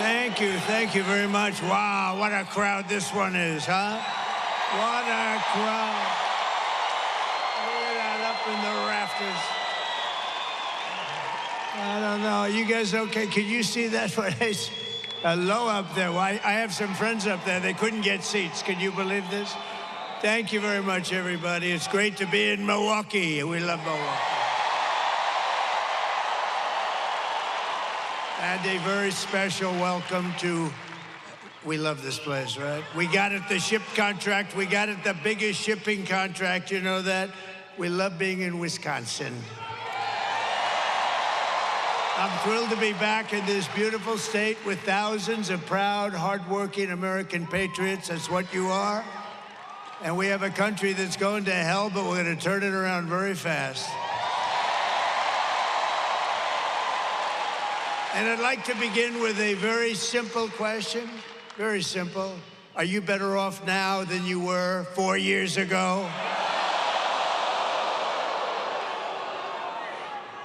Thank you very much. Wow, what a crowd this one is, huh? What a crowd. Look at that up in the rafters. I don't know, you guys okay? Can you see that place? Low up there. Well, I have some friends up there. They couldn't get seats. Can you believe this? Thank you very much, everybody. It's great to be in Milwaukee. We love Milwaukee. And a very special welcome to, we love this place, right? We got it, the ship contract. We got it, the biggest shipping contract. You know that? We love being in Wisconsin. I'm thrilled to be back in this beautiful state with thousands of proud, hardworking American patriots. That's what you are. And we have a country that's going to hell, but we're going to turn it around very fast. And I'd like to begin with a very simple question. Very simple. Are you better off now than you were 4 years ago?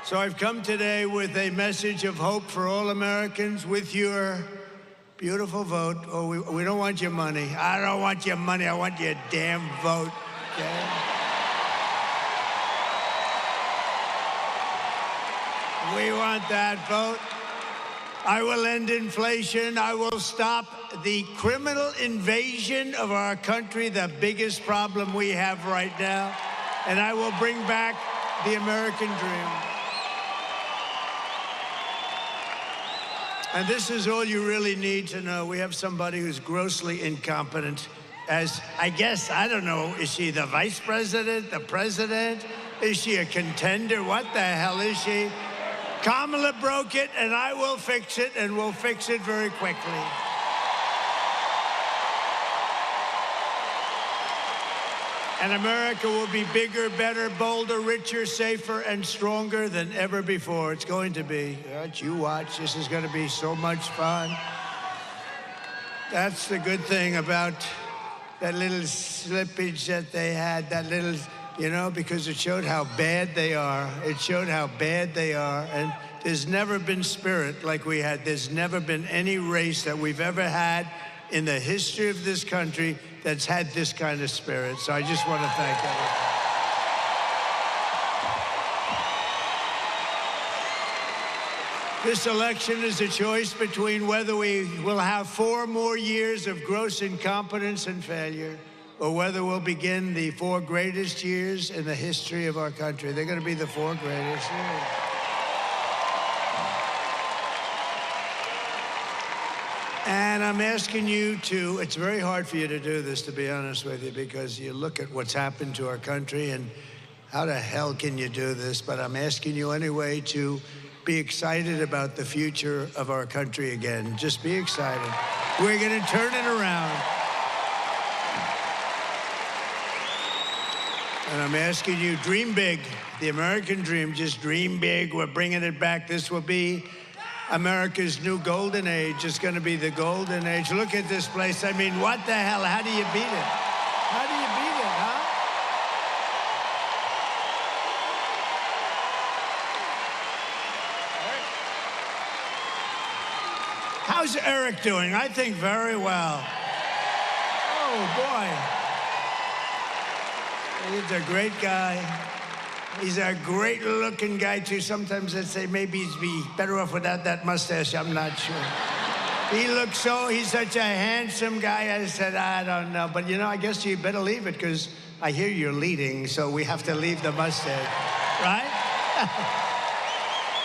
So I've come today with a message of hope for all Americans with your beautiful vote. Oh, we don't want your money. I don't want your money. I want your damn vote. Okay? We want that vote. I will end inflation. I will stop the criminal invasion of our country, the biggest problem we have right now. And I will bring back the American dream. And this is all you really need to know. We have somebody who's grossly incompetent as, I guess, I don't know, is she the vice president, the president? Is she a contender? What the hell is she? Kamala broke it, and I will fix it, and we'll fix it very quickly. And America will be bigger, better, bolder, richer, safer, and stronger than ever before. It's going to be. Right, you watch. This is going to be so much fun. That's the good thing about that little slippage that they had, that little... You know, because it showed how bad they are. It showed how bad they are. And there's never been spirit like we had. There's never been any race that we've ever had in the history of this country that's had this kind of spirit. So I just want to thank everyone. This election is a choice between whether we will have 4 more years of gross incompetence and failure, or whether we'll begin the 4 greatest years in the history of our country. They're going to be the 4 greatest years. And I'm asking you to, it's very hard for you to do this, to be honest with you, because you look at what's happened to our country and how the hell can you do this? But I'm asking you anyway to be excited about the future of our country again. Just be excited. We're going to turn it around. And I'm asking you, dream big. The American dream, just dream big. We're bringing it back. This will be America's new golden age. It's going to be the golden age. Look at this place. I mean, what the hell? How do you beat it? How do you beat it, huh? How's Eric doing? I think very well. Oh, boy. He's a great guy. He's a great-looking guy, too. Sometimes I'd say maybe he'd be better off without that mustache. I'm not sure. He looks he's such a handsome guy. I said, I don't know. But, you know, I guess you better leave it, because I hear you're leading, so we have to leave the mustache, right?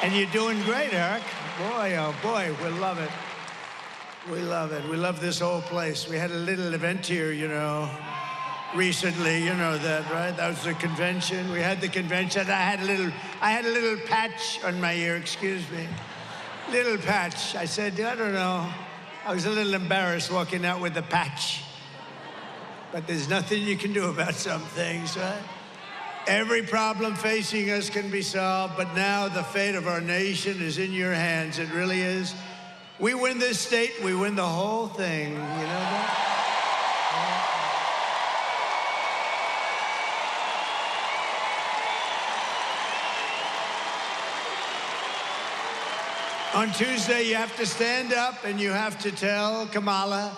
And you're doing great, Eric. Boy, oh, boy, we love it. We love it. We love this whole place. We had a little event here, you know, recently, you know that, right? That was the convention. We had the convention. I had a little patch on my ear, excuse me. Little patch. I said, I don't know. I was a little embarrassed walking out with the patch. But there's nothing you can do about some things, right? Every problem facing us can be solved, but now the fate of our nation is in your hands. It really is. We win this state, we win the whole thing. You know that? On Tuesday, you have to stand up and you have to tell Kamala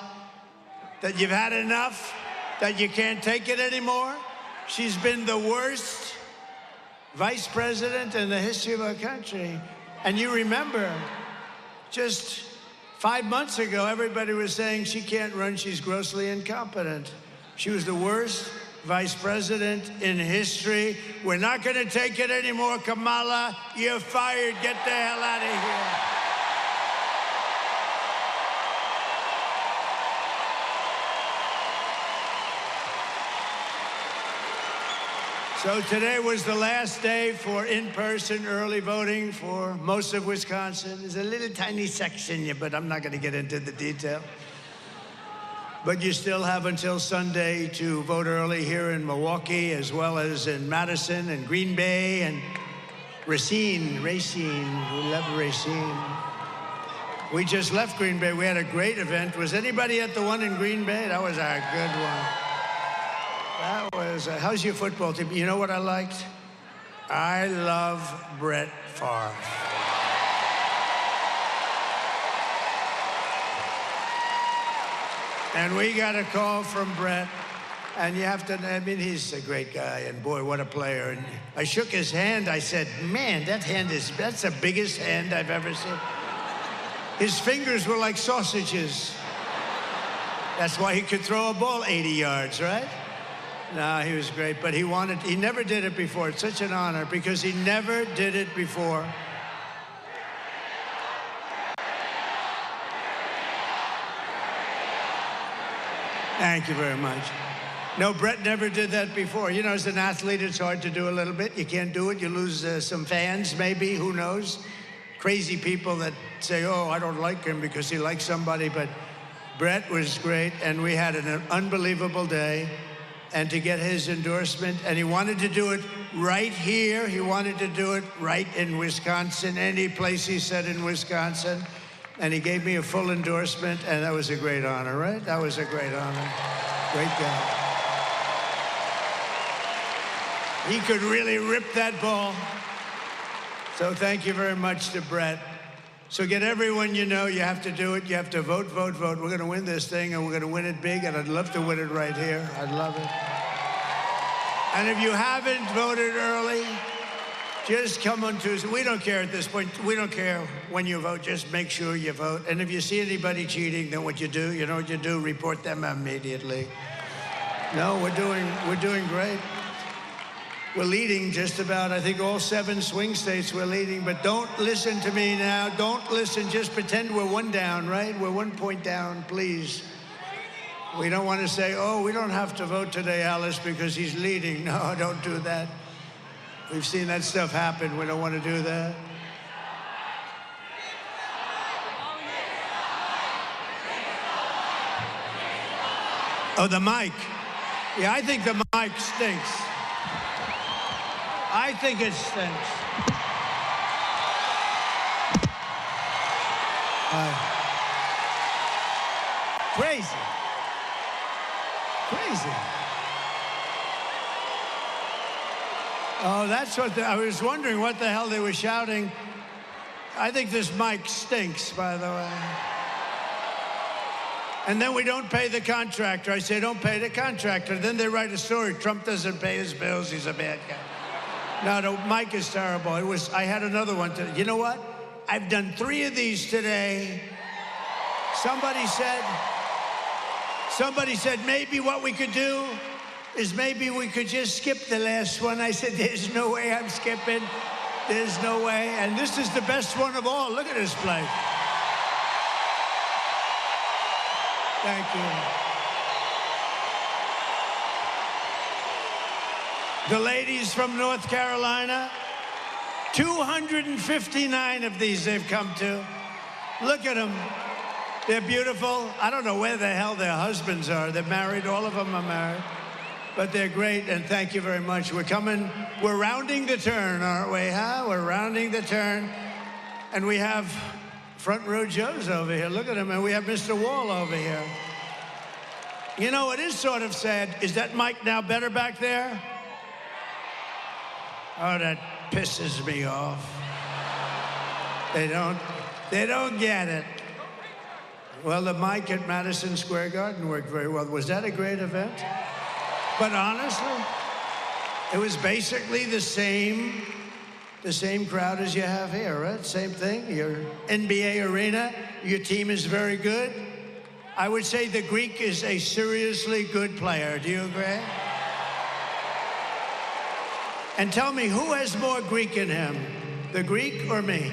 that you've had enough, that you can't take it anymore. She's been the worst vice president in the history of our country. And you remember, just 5 months ago, everybody was saying she can't run, she's grossly incompetent. She was the worst vice president in history. We're not going to take it anymore, Kamala. You're fired. Get the hell out of here. So today was the last day for in-person early voting for most of Wisconsin. There's a little tiny section, but I'm not going to get into the detail. But you still have until Sunday to vote early here in Milwaukee, as well as in Madison and Green Bay and Racine. We love Racine. We just left Green Bay. We had a great event. Was anybody at the one in Green Bay? That was a good one. That was, how's your football team? You know what I liked? I love Brett Favre. And we got a call from Brett, and you have to, I mean, he's a great guy, and boy, what a player. And I shook his hand. I said, man, that's the biggest hand I've ever seen. His fingers were like sausages. That's why he could throw a ball 80 yards, right? No, he was great, but he never did it before. It's such an honor because he never did it before. Thank you very much. No, Brett never did that before. You know, as an athlete, it's hard to do a little bit. You can't do it. You lose some fans, maybe, who knows? Crazy people that say, oh, I don't like him because he likes somebody, but Brett was great, and we had an unbelievable day. And to get his endorsement, and he wanted to do it right here. He wanted to do it right in Wisconsin, any place he said in Wisconsin. And he gave me a full endorsement, and that was a great honor, right? That was a great honor. Great guy. He could really rip that ball. So thank you very much to Brett. So get everyone you know, you have to do it. You have to vote, vote, vote. We're going to win this thing, and we're going to win it big, and I'd love to win it right here. I'd love it. And if you haven't voted early, just come on Tuesday. We don't care at this point. We don't care when you vote. Just make sure you vote. And if you see anybody cheating, then what you do, you know what you do? Report them immediately. No, we're doing great. We're leading just about, I think, all 7 swing states we're leading. But don't listen to me now. Don't listen. Just pretend we're 1 down, right? We're 1 point down, please. We don't want to say, oh, we don't have to vote today, Alice, because he's leading. No, don't do that. We've seen that stuff happen. We don't want to do that. Oh, the mic. Yeah, I think the mic stinks. I think it stinks. Crazy. Crazy. Oh, that's what I was wondering what the hell they were shouting. I think this mic stinks, by the way. And then we don't pay the contractor. I say, don't pay the contractor. Then they write a story. Trump doesn't pay his bills. He's a bad guy. No, the mic is terrible. I had another one today. You know what? I've done 3 of these today. Somebody said, maybe what we could do is maybe we could just skip the last one. I said, there's no way I'm skipping. There's no way. And this is the best one of all. Look at this place. Thank you. The ladies from North Carolina, 259 of these they've come to. Look at them. They're beautiful. I don't know where the hell their husbands are. They're married. All of them are married. But they're great, and thank you very much. We're rounding the turn, aren't we, huh? We're rounding the turn. And we have front row Joes over here. Look at him. And we have Mr. Wall over here. You know, it is sort of sad. Is that mic now better back there? Oh, that pisses me off. They They don't get it. Well, the mic at Madison Square Garden worked very well. Was that a great event? But honestly, it was basically the same crowd as you have here, right? Same thing. Your NBA arena, your team is very good. I would say the Greek is a seriously good player. Do you agree? And tell me, who has more Greek in him, the Greek or me?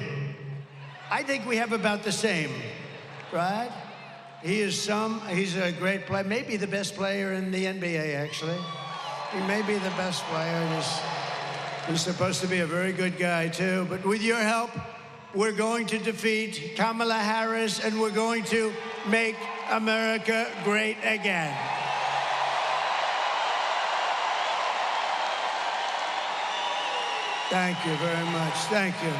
I think we have about the same, right? He's a great player, maybe the best player in the NBA, actually. He may be the best player. He's supposed to be a very good guy, too. But with your help, we're going to defeat Kamala Harris, and we're going to make America great again. Thank you very much. Thank you.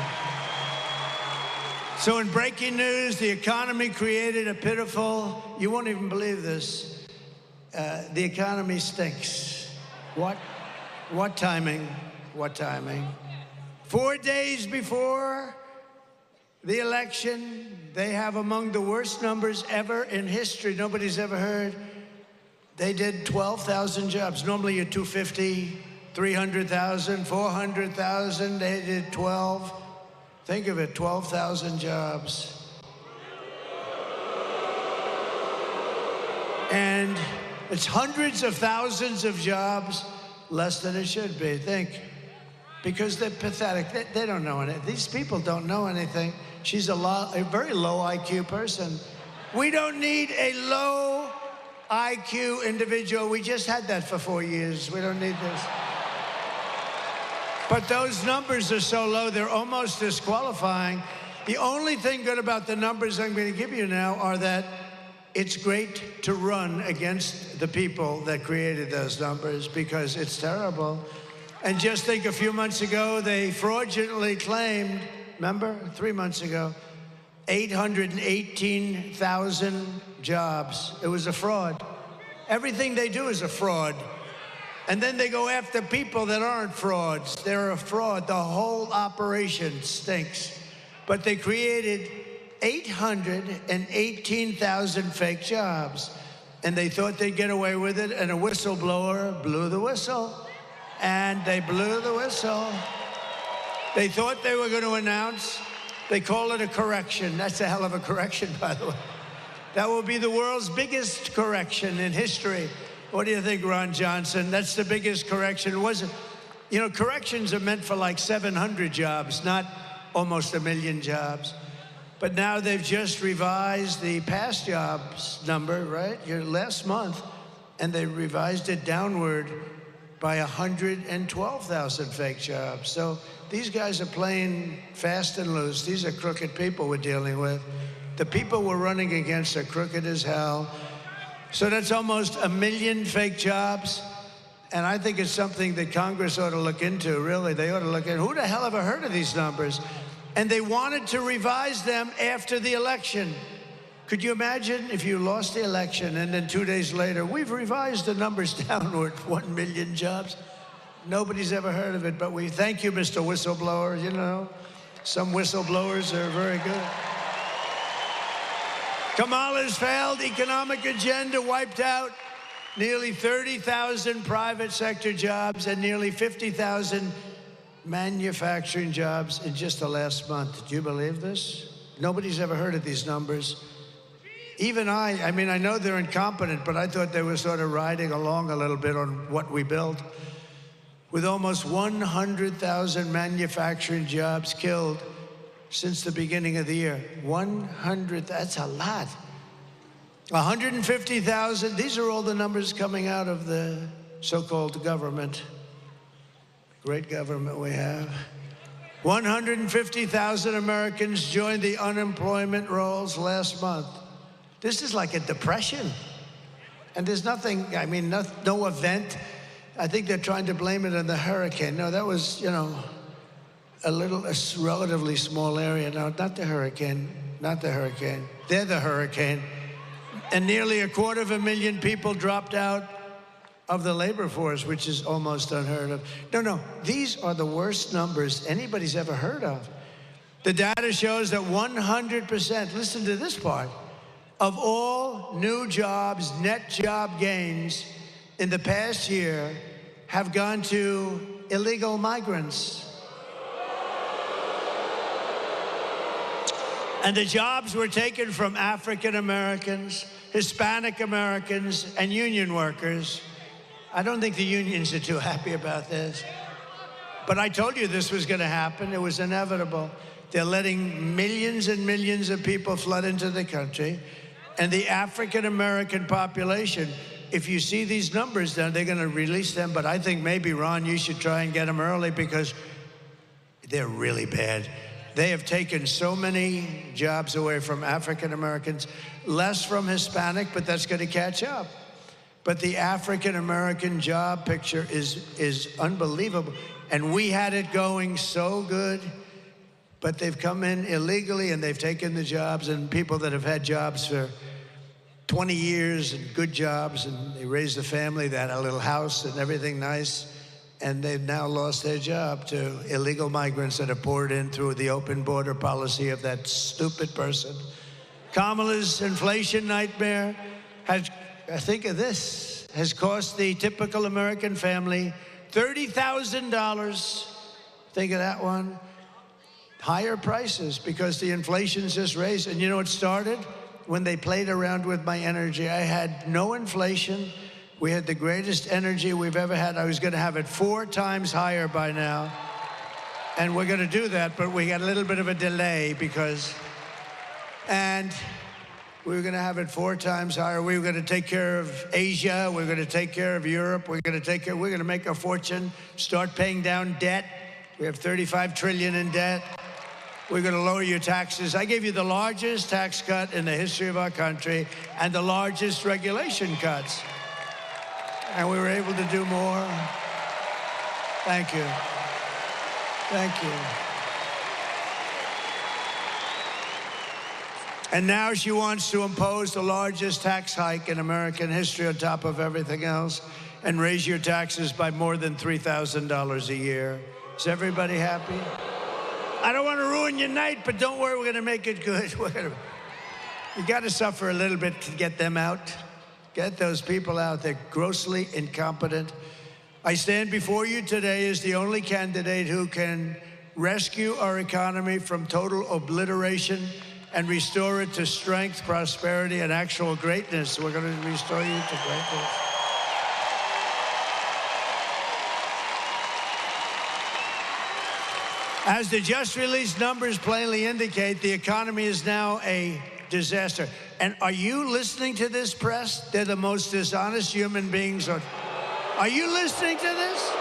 So in breaking news, the economy created a pitiful, you won't even believe this, the economy stinks. What timing? What timing? 4 days before the election, they have among the worst numbers ever in history. Nobody's ever heard. They did 12,000 jobs. Normally you're 250, 300,000, 400,000. They did 12. Think of it, 12,000 jobs. And it's hundreds of thousands of jobs less than it should be. Think. Because they're pathetic. They don't know anything. These people don't know anything. She's a very low IQ person. We don't need a low IQ individual. We just had that for 4 years. We don't need this. But those numbers are so low, they're almost disqualifying. The only thing good about the numbers I'm going to give you now are that it's great to run against the people that created those numbers, because it's terrible. And just think, a few months ago, they fraudulently claimed, remember, 3 months ago, 818,000 jobs. It was a fraud. Everything they do is a fraud. And then they go after people that aren't frauds. They're a fraud. The whole operation stinks. But they created 818,000 fake jobs. And they thought they'd get away with it, and a whistleblower blew the whistle. And they blew the whistle. They thought they were going to announce. They call it a correction. That's a hell of a correction, by the way. That will be the world's biggest correction in history. What do you think, Ron Johnson? That's the biggest correction. You know, corrections are meant for like 700 jobs, not almost 1 million jobs. But now they've just revised the past jobs number, right? Your last month, and they revised it downward by 112,000 fake jobs. So these guys are playing fast and loose. These are crooked people we're dealing with. The people we're running against are crooked as hell. So that's almost 1 million fake jobs. And I think it's something that Congress ought to look into, really. They ought to look at, who the hell ever heard of these numbers? And they wanted to revise them after the election. Could you imagine if you lost the election and then 2 days later, we've revised the numbers downward, 1 million jobs? Nobody's ever heard of it, but we thank you, Mr. Whistleblower. You know, some whistleblowers are very good. Kamala's failed economic agenda wiped out nearly 30,000 private sector jobs and nearly 50,000 manufacturing jobs in just the last month. Do you believe this? Nobody's ever heard of these numbers. Even I mean, I know they're incompetent, but I thought they were sort of riding along a little bit on what we built. With almost 100,000 manufacturing jobs killed since the beginning of the year. 100, that's a lot. 150,000, these are all the numbers coming out of the so-called government. Great government we have. 150,000 Americans joined the unemployment rolls last month. This is like a depression. And there's nothing, I mean, no event. I think they're trying to blame it on the hurricane. No, that was, you know, a relatively small area. No, not the hurricane, not the hurricane. They're the hurricane. And nearly 250,000 people dropped out of the labor force, which is almost unheard of. No, these are the worst numbers anybody's ever heard of. The data shows that 100%, listen to this part, of all new jobs, net job gains in the past year have gone to illegal migrants. And the jobs were taken from African Americans, Hispanic Americans, and union workers. I don't think the unions are too happy about this. But I told you this was going to happen. It was inevitable. They're letting millions and millions of people flood into the country. And the African American population, if you see these numbers, then they're going to release them. But I think maybe, Ron, you should try and get them early because they're really bad. They have taken so many jobs away from African Americans, less from Hispanic, but that's going to catch up. But the African American job picture is unbelievable. And we had it going so good, but they've come in illegally and they've taken the jobs, and people that have had jobs for 20 years and good jobs, and they raised a family, they had a little house and everything nice, and they've now lost their job to illegal migrants that have poured in through the open border policy of that stupid person. Kamala's inflation nightmare has, think of this, has cost the typical American family $30,000. Think of that one. Higher prices because the inflation's just raised. And you know what started? When they played around with my energy. I had no inflation. We had the greatest energy we've ever had. I was going to have it 4 times higher by now. And we're going to do that, but we got a little bit of a delay because... And we were going to have it 4 times higher. We were going to take care of Asia. We were going to take care of Europe. We're going to make a fortune, start paying down debt. We have $35 trillion in debt. We're going to lower your taxes. I gave you the largest tax cut in the history of our country and the largest regulation cuts. And we were able to do more. Thank you. Thank you. And now she wants to impose the largest tax hike in American history on top of everything else and raise your taxes by more than $3,000 a year. Is everybody happy? I don't want to ruin your night, but don't worry, we're going to make it good. You got to suffer a little bit to get them out. Get those people out. They're grossly incompetent. I stand before you today as the only candidate who can rescue our economy from total obliteration and restore it to strength, prosperity, and actual greatness. We're going to restore you to greatness. As the just released numbers plainly indicate, the economy is now a disaster. And are you listening to this, press? They're the most dishonest human beings. Are you listening to this?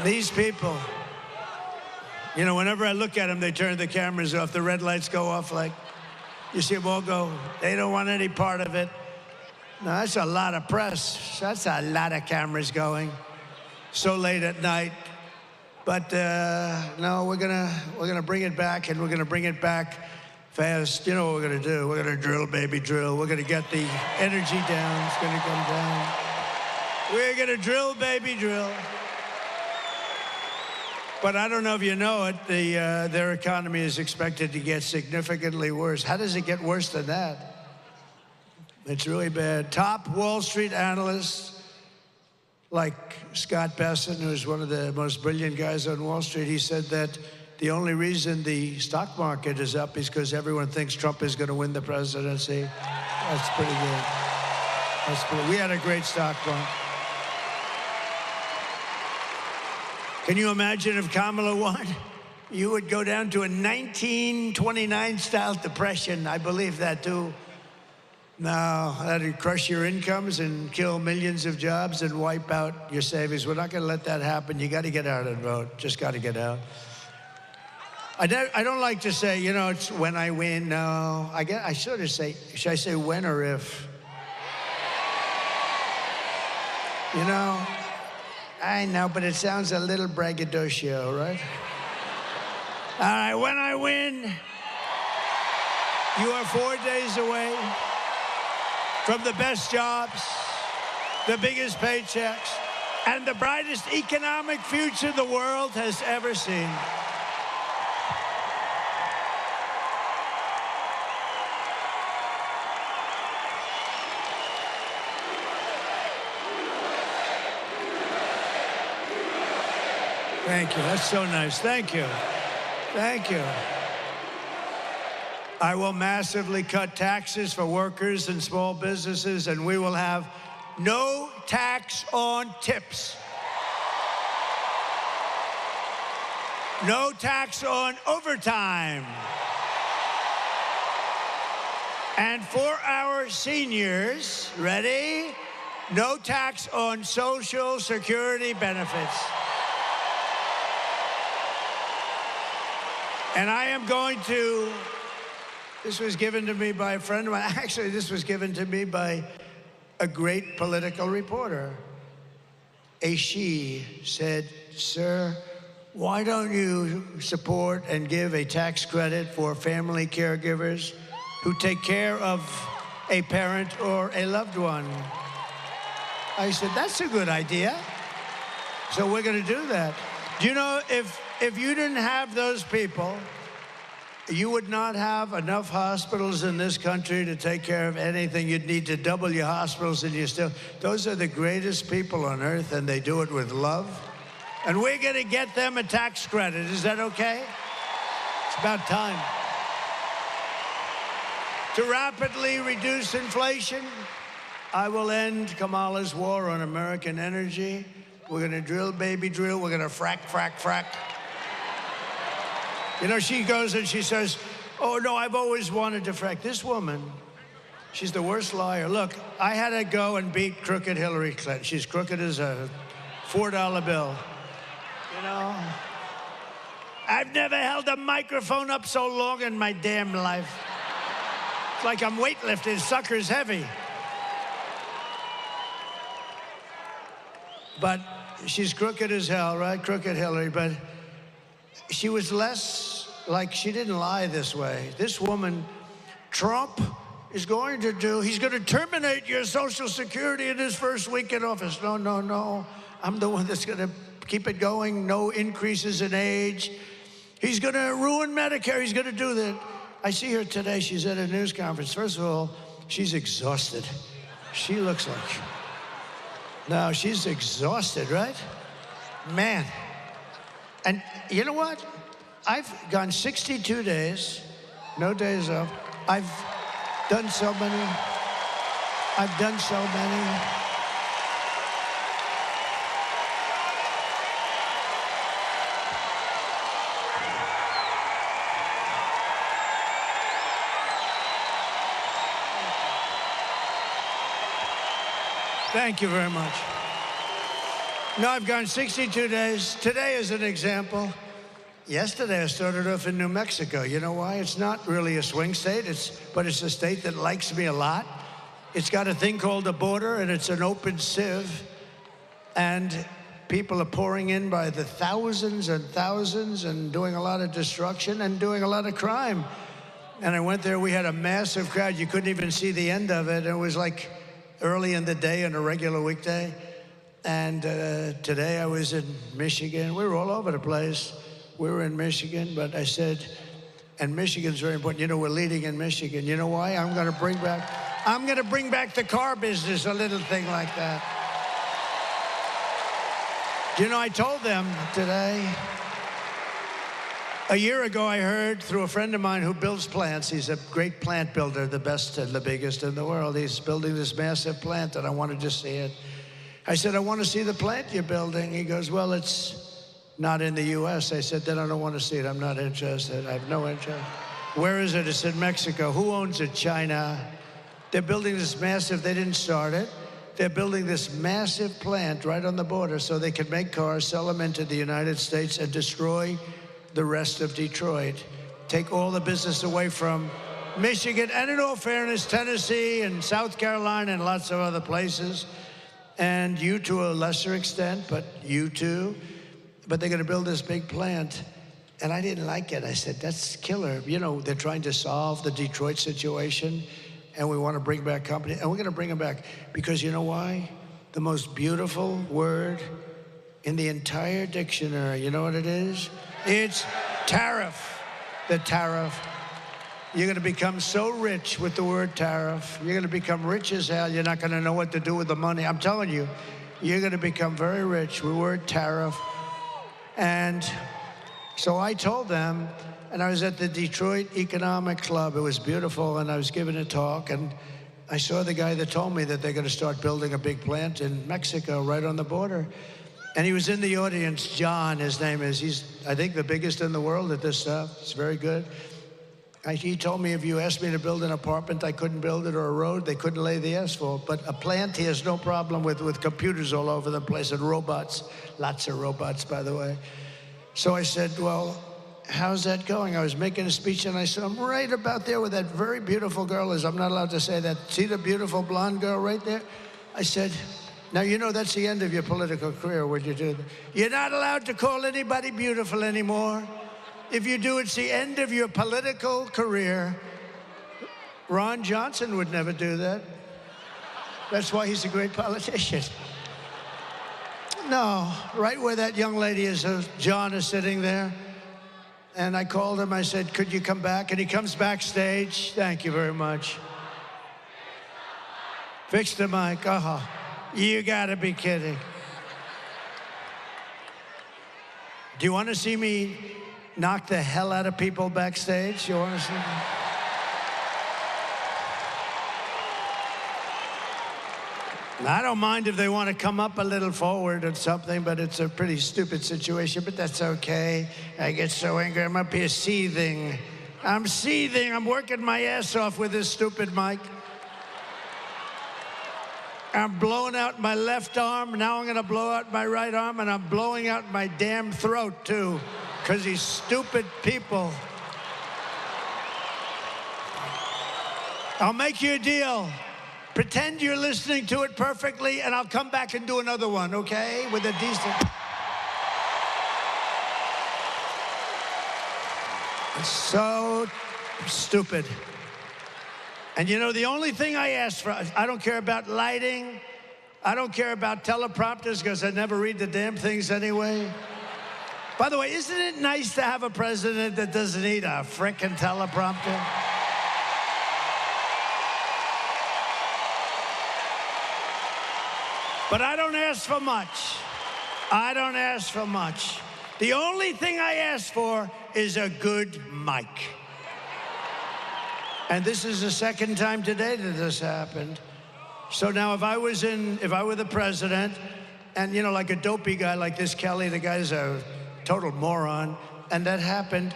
These people, you know, whenever I look at them, they turn the cameras off. The red lights go off like, you see them all go, they don't want any part of it. No, that's a lot of press. That's a lot of cameras going so late at night. But no, we're gonna bring it back, and we're gonna bring it back fast. You know what we're gonna do? We're gonna drill, baby, drill. We're gonna get the energy down. It's gonna come down. We're gonna drill, baby, drill. But I don't know if you know it, their economy is expected to get significantly worse. How does it get worse than that? It's really bad. Top Wall Street analysts, like Scott Bessent, who's one of the most brilliant guys on Wall Street, he said that the only reason the stock market is up is because everyone thinks Trump is going to win the presidency. That's pretty good. We had a great stock market. Can you imagine if Kamala won? You would go down to a 1929-style depression. I believe that, too. No, that'd crush your incomes and kill millions of jobs and wipe out your savings. We're not going to let that happen. You got to get out and vote. Just got to get out. I don't like to say, you know, it's when I win. No, I sort of say, should I say when or if? You know, I know, but it sounds a little braggadocio, right? All right, when I win, you are 4 days away from the best jobs, the biggest paychecks, and the brightest economic future the world has ever seen. Thank you. That's so nice. Thank you. Thank you. I will massively cut taxes for workers and small businesses, and we will have no tax on tips. No tax on overtime. And for our seniors, ready? No tax on Social Security benefits. And I am going to, this was given to me by a friend of mine. Actually, this was given to me by a great political reporter. She said, "Sir, why don't you support and give a tax credit for family caregivers who take care of a parent or a loved one?" I said, "That's a good idea." So we're going to do that. Do you know, if you didn't have those people, you would not have enough hospitals in this country to take care of anything. You'd need to double your hospitals, and those are the greatest people on earth, and they do it with love. And we're going to get them a tax credit. Is that okay? It's about time. To rapidly reduce inflation, I will end Kamala's war on American energy. We're going to drill, baby, drill. We're going to frack, frack, frack. You know, she goes and she says, "Oh, no, I've always wanted to frack." This woman, she's the worst liar. Look, I had to go and beat crooked Hillary Clinton. She's crooked as a $4 bill. You know, I've never held a microphone up so long in my damn life. It's like I'm weightlifting. Sucker's heavy. But she's crooked as hell, right? Crooked Hillary. But she was less like, she didn't lie this way. This woman, Trump is going to do, he's going to terminate your Social Security in his first week in office. No, no, no. I'm the one that's going to keep it going. No increases in age. He's going to ruin Medicare. He's going to do that. I see her today. She's at a news conference. First of all, she's exhausted. She looks like, no, she's exhausted, right? Man. And you know what? I've gone 62 days, no days off. I've done so many. I've done so many. Thank you very much. No, I've gone 62 days. Today is an example. Yesterday, I started off in New Mexico. You know why? It's not really a swing state, but it's a state that likes me a lot. It's got a thing called a border, and it's an open sieve. And people are pouring in by the thousands and thousands and doing a lot of destruction and doing a lot of crime. And I went there. We had a massive crowd. You couldn't even see the end of it. It was like early in the day on a regular weekday. And today I was in Michigan. We were all over the place. We were in Michigan, but I said, and Michigan's very important. You know, we're leading in Michigan. You know why? I'm going to bring back the car business, a little thing like that. You know, I told them today, a year ago I heard through a friend of mine who builds plants. He's a great plant builder, the best and the biggest in the world. He's building this massive plant, and I wanted to see it. I said, "I want to see the plant you're building." He goes, "Well, it's not in the U.S." I said, "Then I don't want to see it. I'm not interested. I have no interest." "Where is it?" It's in Mexico. "Who owns it?" "China." They're building this massive, they didn't start it. They're building this massive plant right on the border so they can make cars, sell them into the United States, and destroy the rest of Detroit. Take all the business away from Michigan, and in all fairness, Tennessee and South Carolina and lots of other places. And you to a lesser extent, but you too. But they're going to build this big plant. And I didn't like it. I said, that's killer. You know, they're trying to solve the Detroit situation, and we want to bring back company. And we're going to bring them back because you know why? the most beautiful word in the entire dictionary. You know what it is? It's tariff. The tariff. You're going to become so rich with the word tariff. You're going to become rich as hell. You're not going to know what to do with the money. I'm telling you, you're going to become very rich with the word tariff. And so I told them, and I was at the Detroit Economic Club. It was beautiful, and I was giving a talk, and I saw the guy that told me that they're going to start building a big plant in Mexico right on the border. And he was in the audience, John, his name is. He's, I think, the biggest in the world at this stuff. It's very good. He told me if you asked me to build an apartment, I couldn't build it, or a road, they couldn't lay the asphalt. But a plant, he has no problem with computers all over the place and robots. Lots of robots, by the way. So I said, well, how's that going? I was making a speech, and I said, I'm right about there where that very beautiful girl is. I'm not allowed to say that. See the beautiful blonde girl right there? I said, now, you know that's the end of your political career when you do that. You're not allowed to call anybody beautiful anymore. If you do, it's the end of your political career. Ron Johnson would never do that. That's why he's a great politician. No, right where that young lady is, John is sitting there. And I called him, I said, could you come back? And he comes backstage. Thank you very much. Fix the mic. You gotta be kidding. Do you want to see me knock the hell out of people backstage? You want to see me? I don't mind if they want to come up a little forward or something, but it's a pretty stupid situation, but that's okay. I get so angry, I'm up here seething. I'm seething, I'm working my ass off with this stupid mic. I'm blowing out my left arm, now I'm gonna blow out my right arm, and I'm blowing out my damn throat too, because these stupid people. I'll make you a deal. Pretend you're listening to it perfectly, and I'll come back and do another one, okay? With a decent... It's so stupid. And you know, the only thing I ask for, I don't care about lighting, I don't care about teleprompters, because I never read the damn things anyway. By the way, isn't it nice to have a president that doesn't need a frickin' teleprompter? But I don't ask for much. I don't ask for much. The only thing I ask for is a good mic. And this is the second time today that this happened. So now if I were the president, and you know, like a dopey guy like this Kelly, the guy's a total moron, and that happened,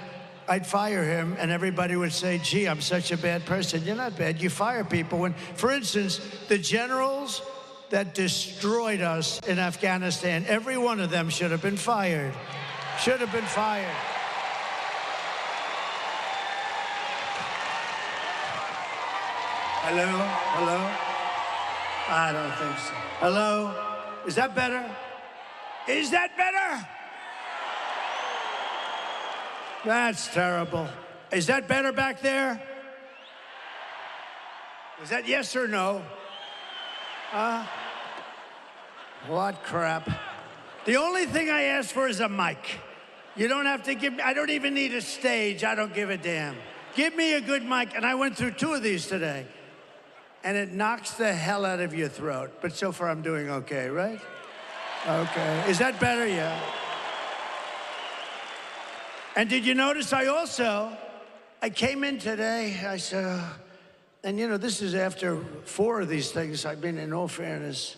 I'd fire him, and everybody would say, gee, I'm such a bad person. You're not bad, you fire people. When, for instance, the generals that destroyed us in Afghanistan, every one of them should have been fired. Should have been fired. Hello? Hello? I don't think so. Hello? Is that better? Is that better? That's terrible. Is that better back there? Is that yes or no? What crap. The only thing I ask for is a mic. You don't have to give me, I don't even need a stage. I don't give a damn. Give me a good mic. And I went through 2 of these today. And it knocks the hell out of your throat. But so far I'm doing okay, right? Okay. Is that better? Yeah. And did you notice I came in today, I said, and you know, this is after 4 of these things. I mean, in all fairness,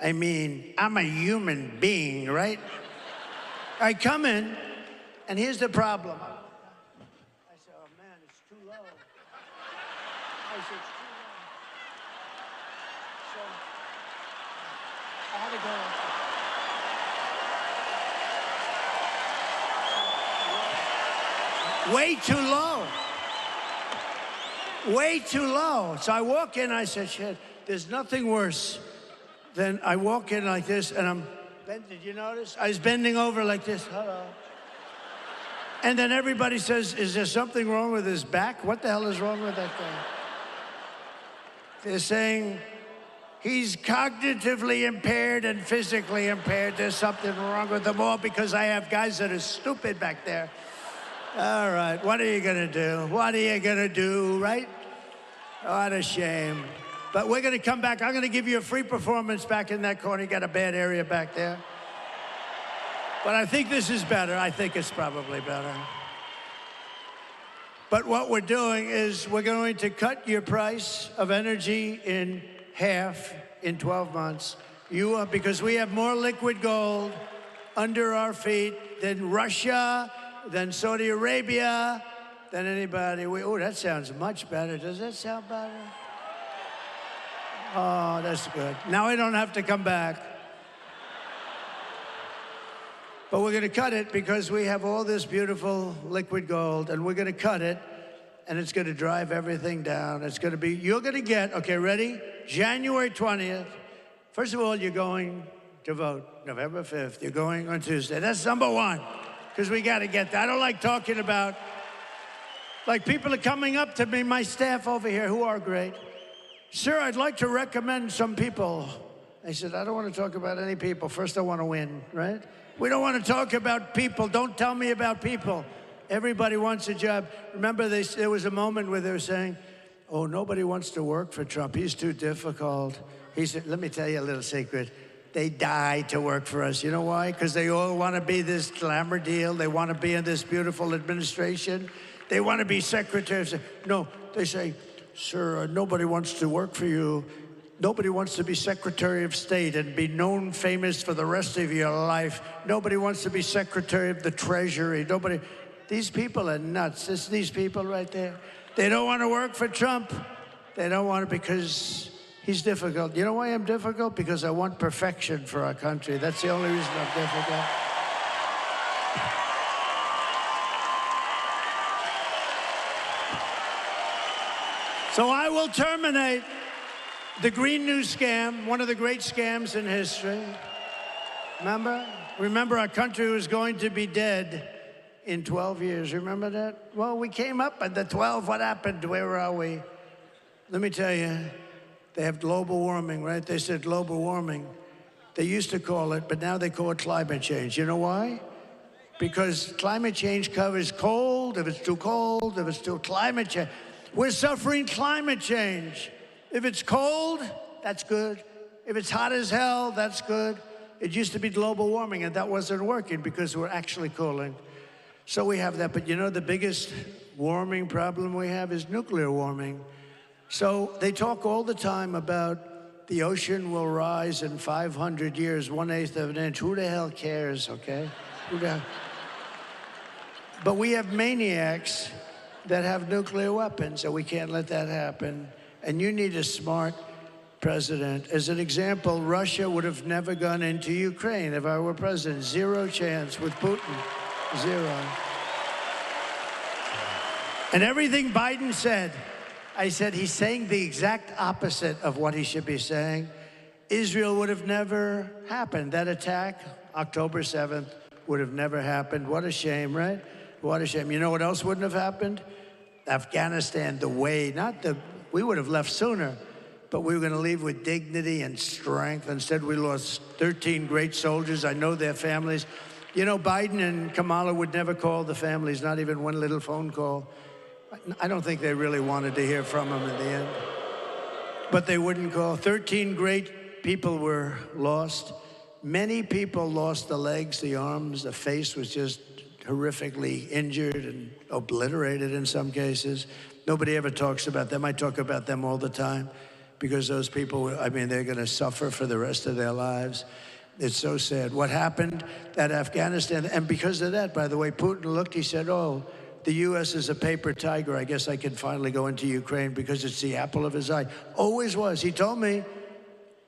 I mean, I'm a human being, right? I come in, and here's the problem. I said, oh man, it's too low. I said, it's too low. So, I had to go. Way too low. Way too low. So I walk in, I said, shit, there's nothing worse than I walk in like this, and I'm bent. Did you notice? I was bending over like this. Hello. And then everybody says, is there something wrong with his back? What the hell is wrong with that guy? They're saying He's cognitively impaired and physically impaired. There's something wrong with them all because I have guys that are stupid back there. All right, what are you gonna do? What are you gonna do, right? What a shame. But we're gonna come back. I'm gonna give you a free performance back in that corner. You got a bad area back there. But I think this is better. I think it's probably better. But what we're doing is we're going to cut your price of energy in half in 12 months. Because we have more liquid gold under our feet than Russia, than Saudi Arabia, than anybody. Oh, that sounds much better. Does that sound better? Oh, that's good. Now I don't have to come back. But we're going to cut it because we have all this beautiful liquid gold, and we're going to cut it, and it's going to drive everything down. It's going to be, you're going to get, okay, ready? January 20th. First of all, you're going to vote. November 5th, you're going on Tuesday. That's number one, because we got to get that. I don't like talking about, like people are coming up to me, my staff over here, who are great. Sir, I'd like to recommend some people. I said, I don't want to talk about any people. First, I want to win, right? We don't want to talk about people. Don't tell me about people. Everybody wants a job. Remember, there was a moment where they were saying, oh, nobody wants to work for Trump. He's too difficult. He said, let me tell you a little secret. They die to work for us. You know why? Because they all want to be this glamour deal. They want to be in this beautiful administration. They want to be secretaries. No, they say, sir, nobody wants to work for you. Nobody wants to be Secretary of State and be known famous for the rest of your life. Nobody wants to be Secretary of the Treasury. Nobody. These people are nuts. It's these people right there. They don't want to work for Trump. They don't want to because he's difficult. You know why I'm difficult? Because I want perfection for our country. That's the only reason I'm difficult. So I will terminate the Green New Scam, one of the great scams in history. Remember our country was going to be dead in 12 years. Remember that? Well, we came up at the 12. What happened? Where are we? Let me tell you, they have global warming, right? They said global warming. They used to call it, but now they call it climate change. You know why? Because climate change covers cold, if it's too cold, if it's too climate change. We're suffering climate change. If it's cold, that's good. If it's hot as hell, that's good. It used to be global warming, and that wasn't working because we're actually cooling. So we have that. But you know, the biggest warming problem we have is nuclear warming. So they talk all the time about the ocean will rise in 500 years, 1/8 of an inch. Who the hell cares, okay? But we have maniacs that have nuclear weapons, and we can't let that happen. And you need a smart president. As an example, Russia would have never gone into Ukraine if I were president. Zero chance with Putin. Zero. And everything Biden said, I said he's saying the exact opposite of what he should be saying. Israel would have never happened. That attack, October 7th, would have never happened. What a shame, right? What a shame. You know what else wouldn't have happened? Afghanistan, we would have left sooner, but we were going to leave with dignity and strength. Instead, we lost 13 great soldiers. I know their families. You know, Biden and Kamala would never call the families, not even one little phone call. I don't think they really wanted to hear from them in the end. But they wouldn't call. 13 great people were lost. Many people lost the legs, the arms, the face was just horrifically injured and obliterated in some cases. Nobody ever talks about them. I talk about them all the time because those people, they're going to suffer for the rest of their lives. It's so sad. What happened at Afghanistan, and because of that, by the way, Putin looked, he said, oh, the U.S. is a paper tiger. I guess I can finally go into Ukraine because it's the apple of his eye. Always was. He told me,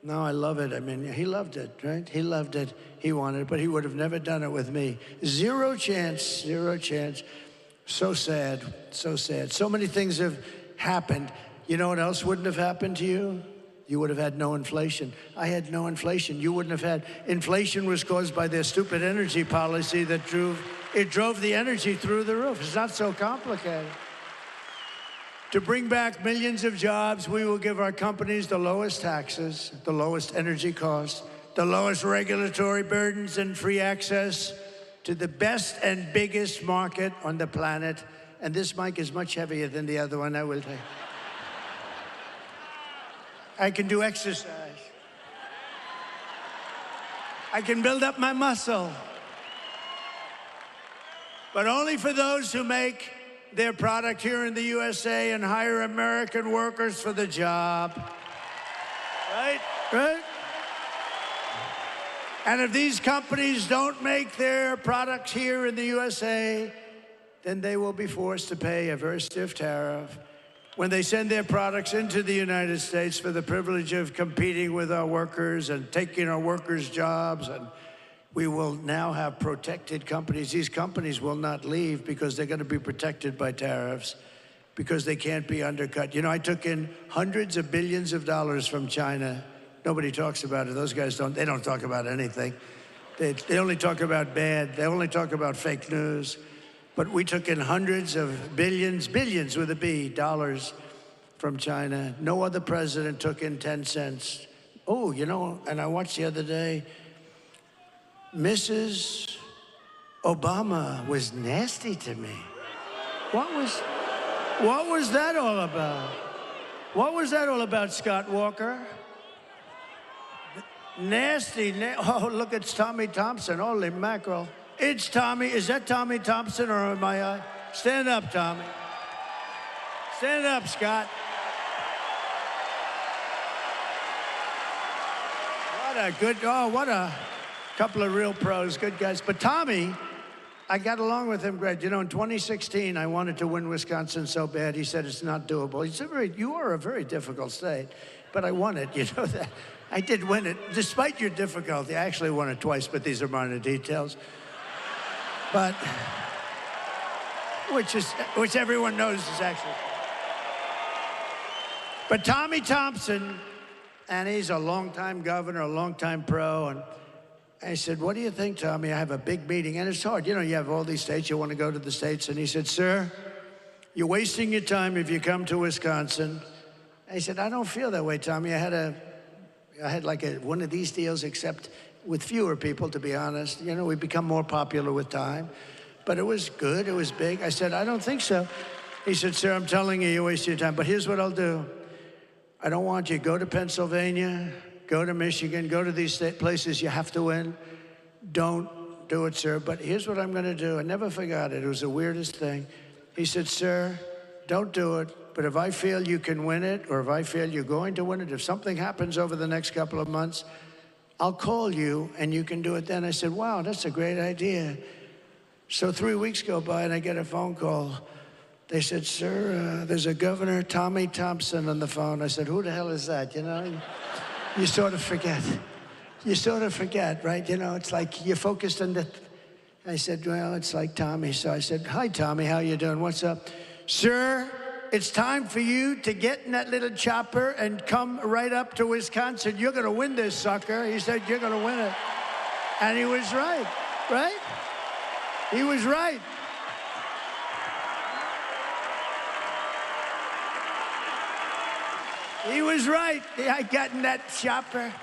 no, I love it. He loved it, right? He loved it. He wanted it, but he would have never done it with me. Zero chance, zero chance. So sad, so sad. So many things have happened. You know what else wouldn't have happened to you? You would have had no inflation. I had no inflation. You wouldn't have had. Inflation was caused by their stupid energy policy that drove the energy through the roof. It's not so complicated. To bring back millions of jobs, we will give our companies the lowest taxes, the lowest energy costs, the lowest regulatory burdens, and free access to the best and biggest market on the planet. And this mic is much heavier than the other one, I will tell you. I can do exercise. I can build up my muscle. But only for those who make their product here in the USA and hire American workers for the job. Right? Right? And if these companies don't make their products here in the USA, then they will be forced to pay a very stiff tariff when they send their products into the United States for the privilege of competing with our workers and taking our workers' jobs. And we will now have protected companies. These companies will not leave because they're going to be protected by tariffs, because they can't be undercut. You know, I took in hundreds of billions of dollars from China. Nobody talks about it. Those guys they don't talk about anything. They only talk about bad. They only talk about fake news. But we took in hundreds of billions with a B, dollars from China. No other president took in 10 cents. Oh, you know, and I watched the other day, Mrs. Obama was nasty to me. What was that all about? What was that all about, Scott Walker? Nasty, oh, look, it's Tommy Thompson, holy mackerel. It's Tommy, is that Tommy Thompson or am I? Stand up, Tommy. Stand up, Scott. What a couple of real pros, good guys. But Tommy, I got along with him great. You know, in 2016, I wanted to win Wisconsin so bad. He said it's not doable. He said, you are a very difficult state, but I won it, you know that. I did win it, despite your difficulty. I actually won it twice, but these are minor details. But, which everyone knows is actually. But Tommy Thompson, and he's a longtime governor, a longtime pro, and I said, what do you think, Tommy? I have a big meeting, and it's hard. You know, you have all these states, you want to go to the states, and he said, sir, you're wasting your time if you come to Wisconsin. I said, I don't feel that way, Tommy. I had like one of these deals, except with fewer people, to be honest. You know, we become more popular with time. But it was good, it was big. I said, I don't think so. He said, sir, I'm telling you, you're wasting your time. But here's what I'll do. I don't want you to go to Pennsylvania, go to Michigan, go to these places you have to win. Don't do it, sir. But here's what I'm going to do. I never forgot it. It was the weirdest thing. He said, sir, don't do it. But if I feel you can win it, or if I feel you're going to win it, if something happens over the next couple of months, I'll call you and you can do it then. I said, wow, that's a great idea. So 3 weeks go by and I get a phone call. They said, sir, there's a Governor Tommy Thompson on the phone. I said, who the hell is that? You know, you sort of forget. You sort of forget, right? You know, it's like you're focused on the. I said, well, it's like Tommy. So I said, hi, Tommy, how you doing? What's up? Sir, it's time for you to get in that little chopper and come right up to Wisconsin. You're going to win this sucker. He said, you're going to win it. And he was right, right? He was right. He was right. I got in that chopper.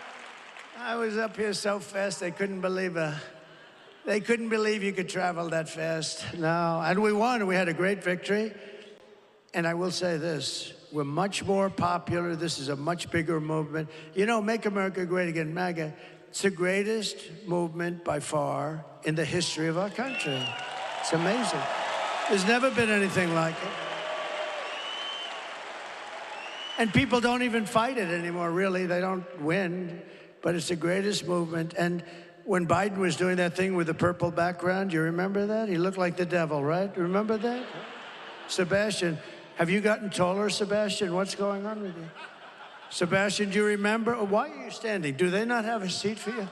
I was up here so fast, they couldn't believe you could travel that fast. No, and we won. We had a great victory. And I will say this, we're much more popular. This is a much bigger movement. You know, Make America Great Again, MAGA, it's the greatest movement by far in the history of our country. It's amazing. There's never been anything like it. And people don't even fight it anymore, really. They don't win, but it's the greatest movement. And when Biden was doing that thing with the purple background, you remember that? He looked like the devil, right? Remember that? Sebastian. Have you gotten taller, Sebastian? What's going on with you? Sebastian, do you remember? Why are you standing? Do they not have a seat for you?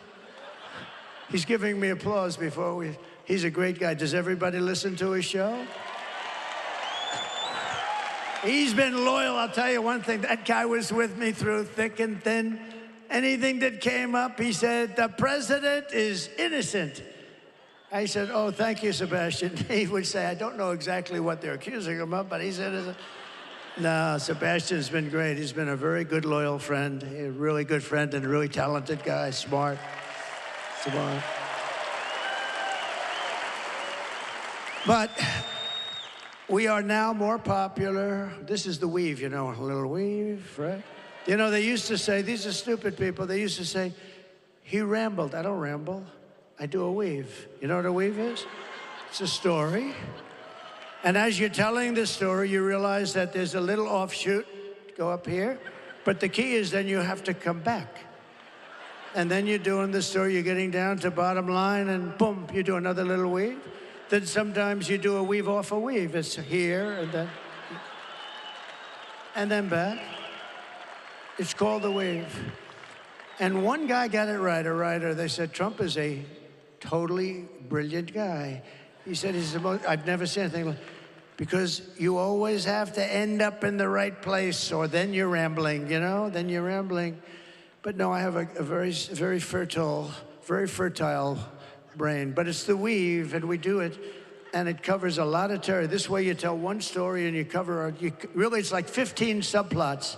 He's giving me applause before we... He's a great guy. Does everybody listen to his show? He's been loyal. I'll tell you one thing. That guy was with me through thick and thin. Anything that came up, he said, the president is innocent. I said, oh, thank you, Sebastian. He would say, I don't know exactly what they're accusing him of, but he said, No, Sebastian's been great. He's been a very good, loyal friend, a really good friend, and a really talented guy, smart. But we are now more popular. This is the weave, you know, a little weave, right? You know, they used to say, these are stupid people, they used to say, he rambled. I don't ramble. I do a weave. You know what a weave is? It's a story. And as you're telling the story, you realize that there's a little offshoot, go up here. But the key is then you have to come back. And then you're doing the story, you're getting down to bottom line, and boom, you do another little weave. Then sometimes you do a weave off a weave. It's here, and then back. It's called the weave. And one guy got it right, a writer. They said, Trump is a totally brilliant guy. He said, he's the most, I've never seen anything like, because you always have to end up in the right place, or then you're rambling, you know? Then you're rambling. But no, I have a very, very fertile brain. But it's the weave, and we do it, and it covers a lot of territory. This way you tell one story, and you cover, really it's like 15 subplots,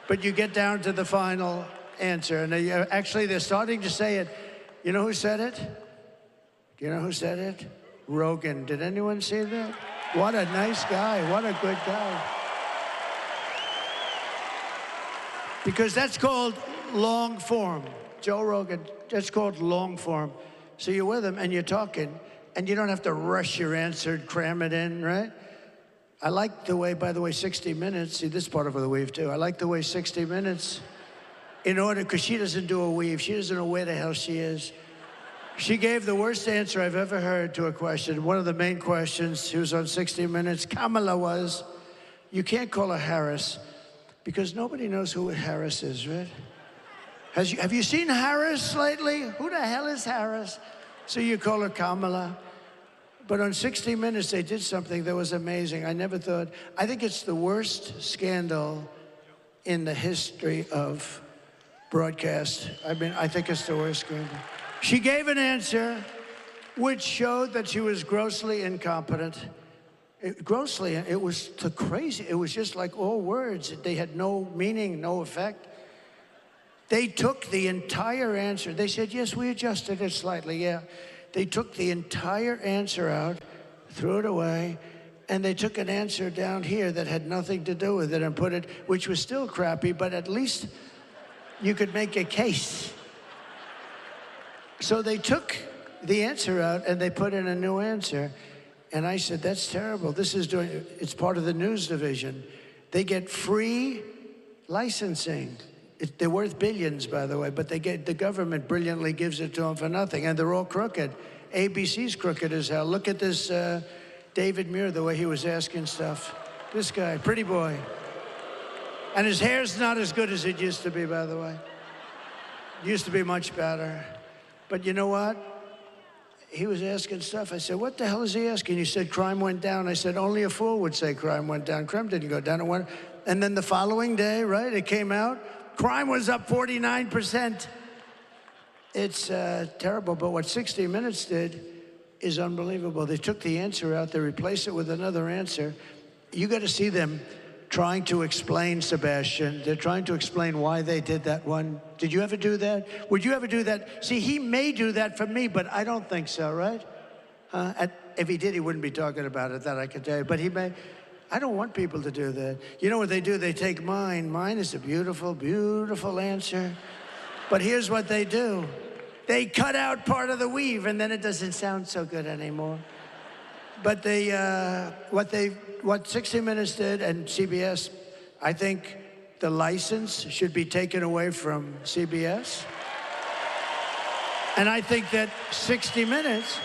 but you get down to the final answer. And actually, they're starting to say it. You know who said it? Do you know who said it? Rogan. Did anyone see that? What a nice guy. What a good guy. Because that's called long form. Joe Rogan, that's called long form. So you're with him and you're talking, and you don't have to rush your answer, cram it in, right? I like the way, by the way, 60 Minutes, see this part of the weave too. I like the way 60 Minutes, in order, because she doesn't do a weave. She doesn't know where the hell she is. She gave the worst answer I've ever heard to a question. One of the main questions, she was on 60 Minutes, Kamala was, you can't call her Harris, because nobody knows who Harris is, right? Have you seen Harris lately? Who the hell is Harris? So you call her Kamala. But on 60 Minutes, they did something that was amazing. I never thought, I think it's the worst scandal in the history of broadcast. I mean, I think it's the worst scandal. She gave an answer which showed that she was grossly incompetent. It was crazy. It was just like all words. They had no meaning, no effect. They took the entire answer. They said, yes, we adjusted it slightly, yeah. They took the entire answer out, threw it away, and they took an answer down here that had nothing to do with it and put it, which was still crappy, but at least you could make a case. So they took the answer out and they put in a new answer. And I said, that's terrible. It's part of the news division. They get free licensing. They're worth billions, by the way, but the government brilliantly gives it to them for nothing, and they're all crooked. ABC's crooked as hell. Look at this David Muir, the way he was asking stuff. This guy, pretty boy. And his hair's not as good as it used to be, by the way. It used to be much better. But you know what? He was asking stuff. I said, what the hell is he asking? He said, crime went down. I said, only a fool would say crime went down. Crime didn't go down. It went. And then the following day, right, it came out. Crime was up 49%. It's terrible, but what 60 Minutes did is unbelievable. They took the answer out, they replaced it with another answer. You got to see them trying to explain, Sebastian. They're trying to explain why they did that one. Did you ever do that? Would you ever do that? See, he may do that for me, but I don't think so, right? If he did, he wouldn't be talking about it, that I can tell you. But he may. I don't want people to do that. You know what they do? They take mine. Mine is a beautiful, beautiful answer. But here's what they do. They cut out part of the weave, and then it doesn't sound so good anymore. But what 60 Minutes did, and CBS, I think the license should be taken away from CBS. And I think that 60 Minutes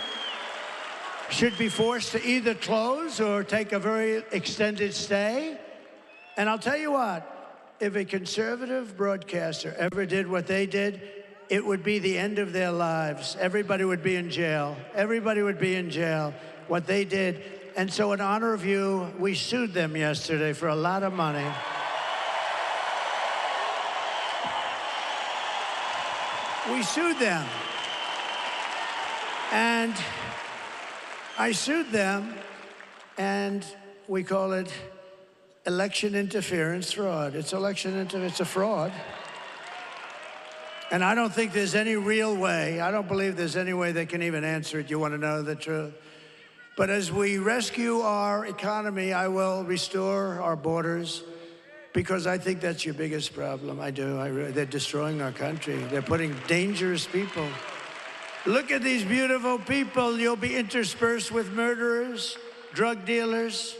should be forced to either close or take a very extended stay. And I'll tell you what, if a conservative broadcaster ever did what they did, it would be the end of their lives. Everybody would be in jail. Everybody would be in jail, what they did. And so in honor of you, we sued them yesterday for a lot of money. We sued them. And I sued them, and we call it election interference fraud. It's it's a fraud. And I don't think there's any real way, I don't believe there's any way they can even answer it. You want to know the truth? But as we rescue our economy, I will restore our borders, because I think that's your biggest problem. I do. They're destroying our country. They're putting dangerous people. Look at these beautiful people. You'll be interspersed with murderers, drug dealers,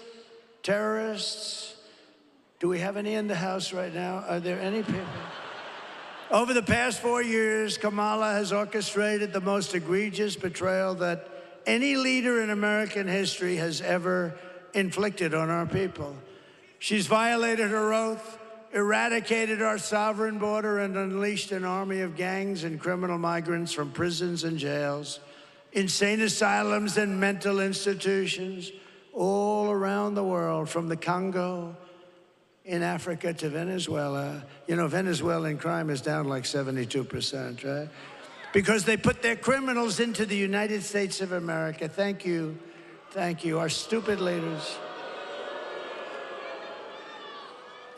terrorists. Do we have any in the house right now? Are there any people? Over the past 4 years, Kamala has orchestrated the most egregious betrayal that any leader in American history has ever inflicted on our people. She's violated her oath, eradicated our sovereign border, and unleashed an army of gangs and criminal migrants from prisons and jails, insane asylums and mental institutions all around the world, from the Congo in Africa to Venezuela. You know, Venezuelan crime is down like 72%, right? Because they put their criminals into the United States of America. Thank you, our stupid leaders.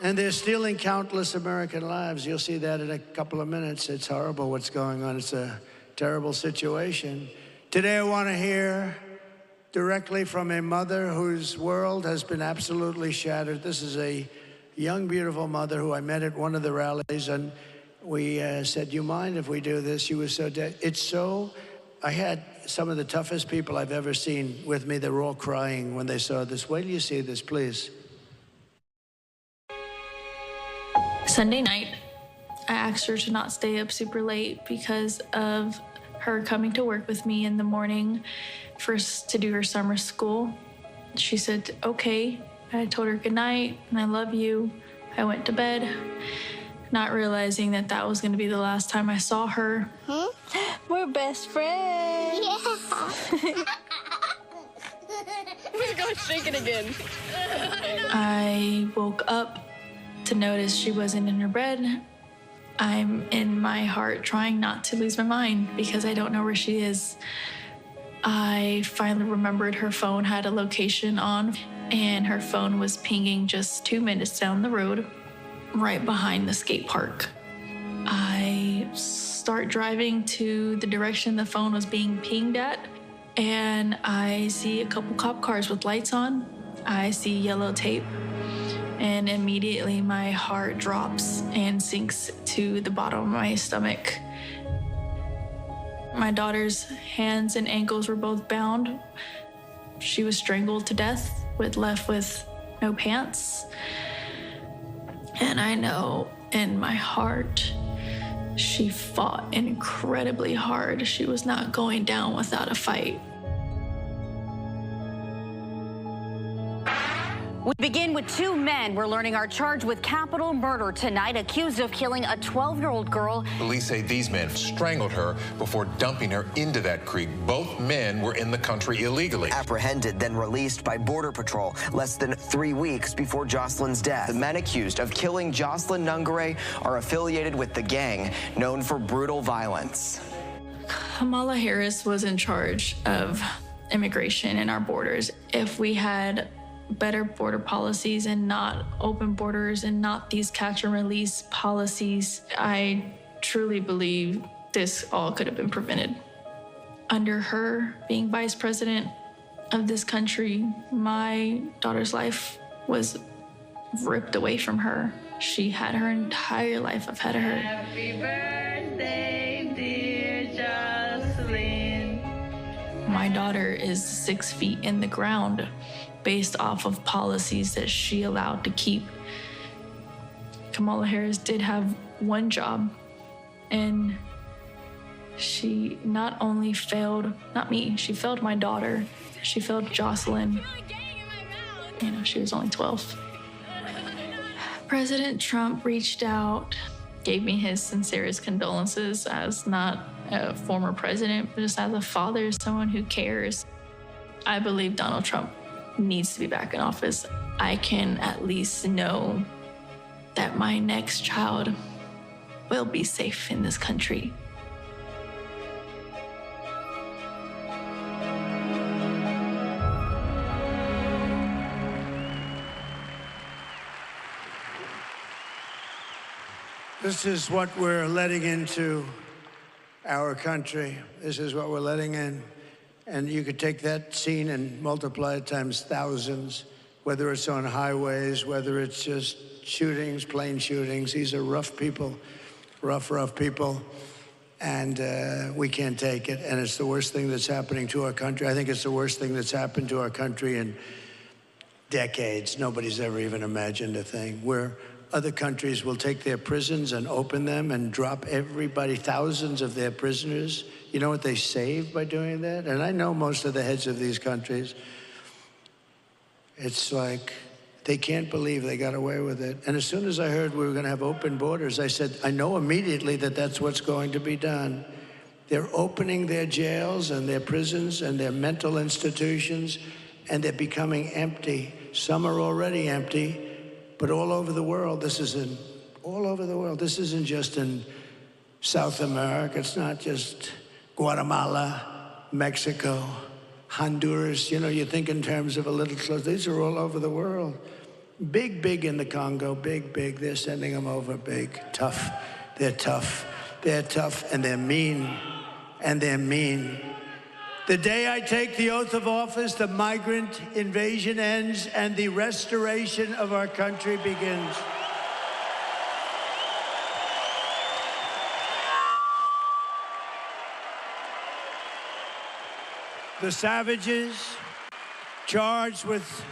And they're stealing countless American lives. You'll see that in a couple of minutes. It's horrible what's going on. It's a terrible situation. Today I want to hear directly from a mother whose world has been absolutely shattered. This is a young, beautiful mother who I met at one of the rallies, and we said, "You mind if we do this?" She was so dead. I had some of the toughest people I've ever seen with me. They were all crying when they saw this. Wait till you see this, please. Sunday night, I asked her to not stay up super late because of her coming to work with me in the morning to do her summer school. She said, okay. I told her good night and I love you. I went to bed, not realizing that that was going to be the last time I saw her. Huh? We're best friends. Yeah. We're going to shake it again. I woke up to notice she wasn't in her bed. I'm in my heart trying not to lose my mind because I don't know where she is. I finally remembered her phone had a location on, and her phone was pinging just 2 minutes down the road, right behind the skate park. I start driving to the direction the phone was being pinged at, and I see a couple cop cars with lights on. I see yellow tape, and immediately my heart drops and sinks to the bottom of my stomach. My daughter's hands and ankles were both bound. She was strangled to death, left with no pants. And I know in my heart, she fought incredibly hard. She was not going down without a fight. We begin with two men we're learning are charged with capital murder tonight, accused of killing a 12-year-old girl. Police say these men strangled her before dumping her into that creek. Both men were in the country illegally. Apprehended, then released by Border Patrol less than 3 weeks before Jocelyn's death. The men accused of killing Jocelyn Nungare are affiliated with the gang known for brutal violence. Kamala Harris was in charge of immigration in our borders. If we had better border policies and not open borders and not these catch and release policies, I truly believe this all could have been prevented. Under her being vice president of this country, my daughter's life was ripped away from her. She had her entire life ahead of her. Happy birthday, dear Jocelyn. My daughter is 6 feet in the ground based off of policies that she allowed to keep. Kamala Harris did have one job, and she not only failed, not me, she failed my daughter, she failed Jocelyn. You know, she was only 12. President Trump reached out, gave me his sincerest condolences as not a former president, but just as a father, someone who cares. I believe Donald Trump needs to be back in office. I can at least know that my next child will be safe in this country. This is what we're letting into our country. This is what we're letting in. And you could take that scene and multiply it times thousands, whether it's on highways, whether it's just shootings, plane shootings. These are rough people, rough people. And we can't take it. And it's the worst thing that's happening to our country. I think it's the worst thing that's happened to our country in decades. Nobody's ever even imagined a thing where other countries will take their prisons and open them and drop everybody, thousands of their prisoners. You know what they save by doing that? And I know most of the heads of these countries. It's like they can't believe they got away with it. And as soon as I heard we were going to have open borders, I said, I know immediately that that's what's going to be done. They're opening their jails and their prisons and their mental institutions, and they're becoming empty. Some are already empty. But all over the world, all over the world. This isn't just in South America. It's not just Guatemala, Mexico, Honduras. You know, you think in terms of a little close. These are all over the world. Big in the Congo, big. They're sending them over, big, tough. They're tough, and they're mean, The day I take the oath of office, the migrant invasion ends and the restoration of our country begins. The savages charged with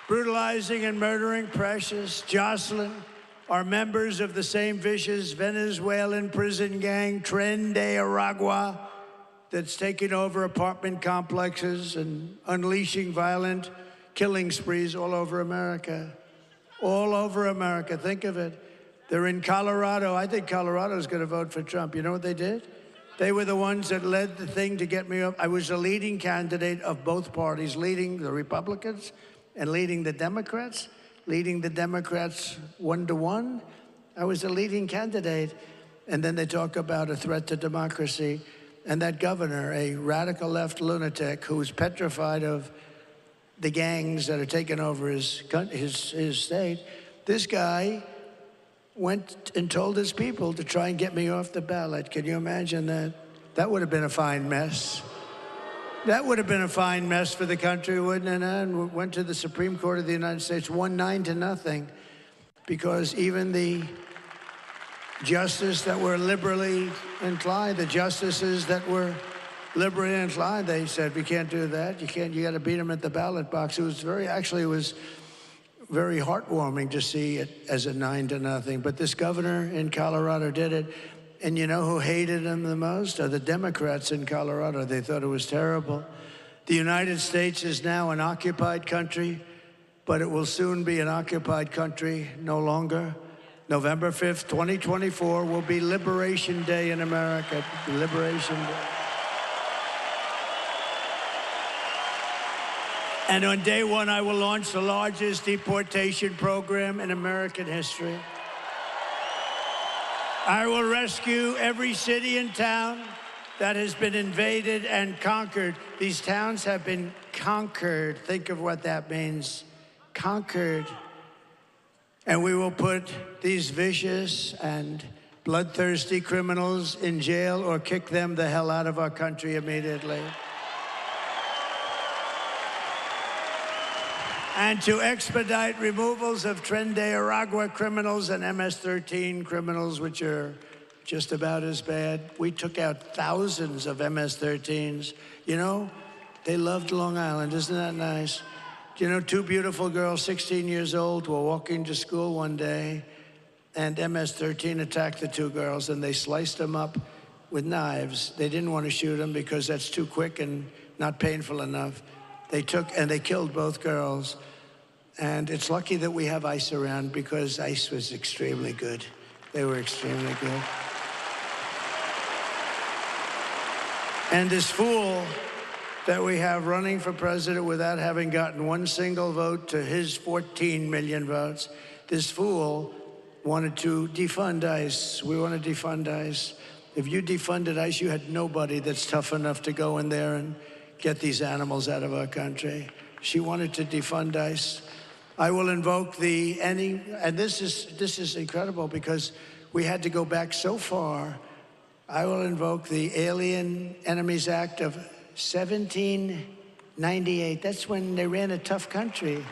brutalizing and murdering Precious, Jocelyn, are members of the same vicious Venezuelan prison gang, Tren de Aragua, that's taking over apartment complexes and unleashing violent killing sprees all over America. All over America, think of it. They're in Colorado. I think Colorado's gonna vote for Trump. You know what they did? They were the ones that led the thing to get me up. I was the leading candidate of both parties, leading the Republicans and leading the Democrats 1-to-1. I was the leading candidate. And then they talk about a threat to democracy. And that governor, a radical left lunatic who's petrified of the gangs that are taking over his state, this guy went and told his people to try and get me off the ballot. Can you imagine that? That would have been a fine mess. That would have been a fine mess for the country, wouldn't it? And went to the Supreme Court of the United States, won 9-0, because even the justices that were liberally inclined, they said, we can't do that. You got to beat them at the ballot box. It was very heartwarming to see it as a 9-0. But this governor in Colorado did it. And you know who hated him the most? Are the Democrats in Colorado. They thought it was terrible. The United States is now an occupied country, but it will soon be an occupied country no longer. November 5th, 2024 will be Liberation Day in America. Liberation Day. And on day one, I will launch the largest deportation program in American history. I will rescue every city and town that has been invaded and conquered. These towns have been conquered. Think of what that means. Conquered. And we will put these vicious and bloodthirsty criminals in jail or kick them the hell out of our country immediately. And to expedite removals of Tren de Aragua criminals and MS-13 criminals, which are just about as bad. We took out thousands of MS-13s. You know, they loved Long Island. Isn't that nice? You know, two beautiful girls, 16 years old, were walking to school one day, and MS-13 attacked the two girls, and they sliced them up with knives. They didn't want to shoot them because that's too quick and not painful enough. They took and they killed both girls. And it's lucky that we have ICE around because ICE was extremely good. They were extremely good. And this fool that we have running for president without having gotten one single vote to his 14 million votes, this fool wanted to defund ICE. We want to defund ICE. If you defunded ICE, you had nobody that's tough enough to go in there and get these animals out of our country. She wanted to defund ICE. I will invoke and this is incredible because we had to go back so far. I will invoke the Alien Enemies Act of 1798. That's when they ran a tough country.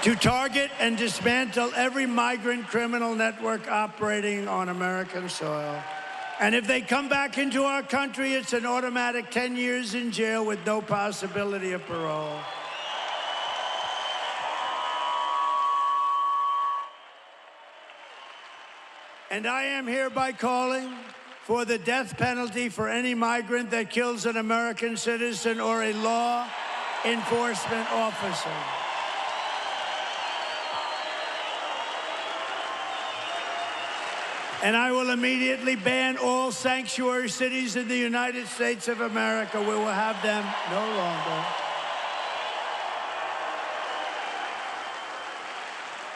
To target and dismantle every migrant criminal network operating on American soil. And if they come back into our country, it's an automatic 10 years in jail with no possibility of parole. And I am hereby calling for the death penalty for any migrant that kills an American citizen or a law enforcement officer. And I will immediately ban all sanctuary cities in the United States of America. We will have them no longer.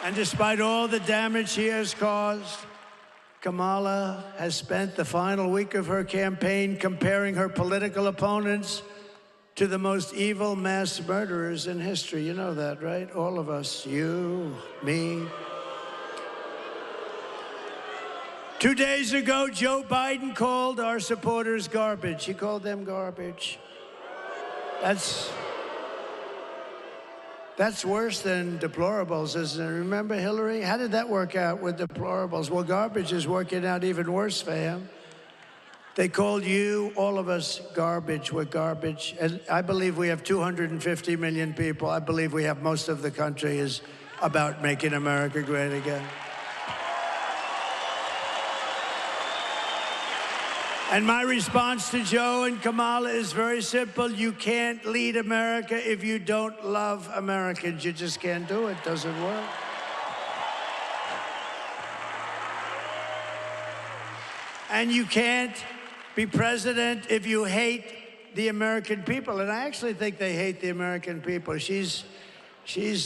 And despite all the damage she has caused, Kamala has spent the final week of her campaign comparing her political opponents to the most evil mass murderers in history. You know that, right? All of us, you, me. 2 days ago, Joe Biden called our supporters garbage. He called them garbage. That's worse than deplorables, isn't it? Remember Hillary? How did that work out with deplorables? Well, garbage is working out even worse for him. They called you, all of us, garbage. We're garbage. And I believe we have 250 million people. I believe we have most of the country is about making America great again. And my response to Joe and Kamala is very simple. You can't lead America if you don't love Americans. You just can't do it. Doesn't work. And you can't be president if you hate the American people. And I actually think they hate the American people. She's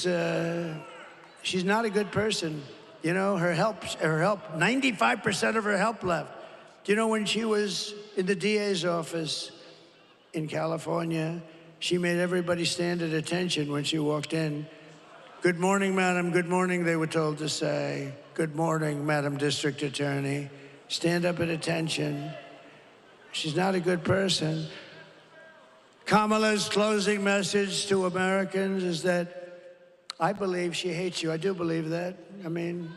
not a good person. You know, her help, 95% of her help left. Do you know when she was in the DA's office in California, she made everybody stand at attention when she walked in. Good morning, madam. Good morning, they were told to say. Good morning, Madam District Attorney. Stand up at attention. She's not a good person. Kamala's closing message to Americans is that I believe she hates you. I do believe that. I mean,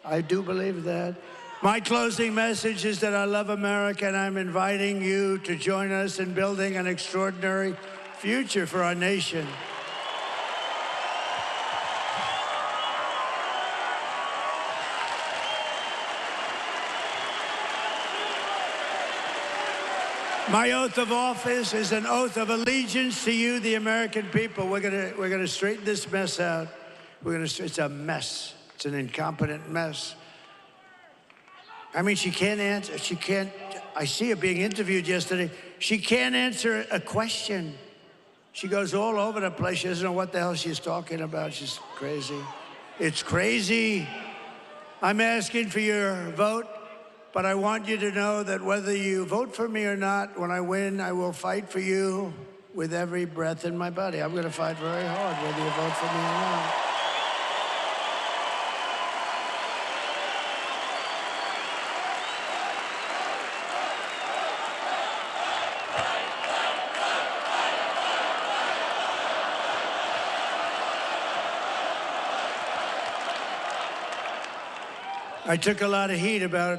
I do believe that. My closing message is that I love America, and I'm inviting you to join us in building an extraordinary future for our nation. My oath of office is an oath of allegiance to you, the American people. We're gonna straighten this mess out. It's a mess. It's an incompetent mess. I mean, she can't answer, I see her being interviewed yesterday. She can't answer a question. She goes all over the place. She doesn't know what the hell she's talking about. She's crazy. It's crazy. I'm asking for your vote, but I want you to know that whether you vote for me or not, when I win, I will fight for you with every breath in my body. I'm gonna fight very hard whether you vote for me or not. I took a lot of heat about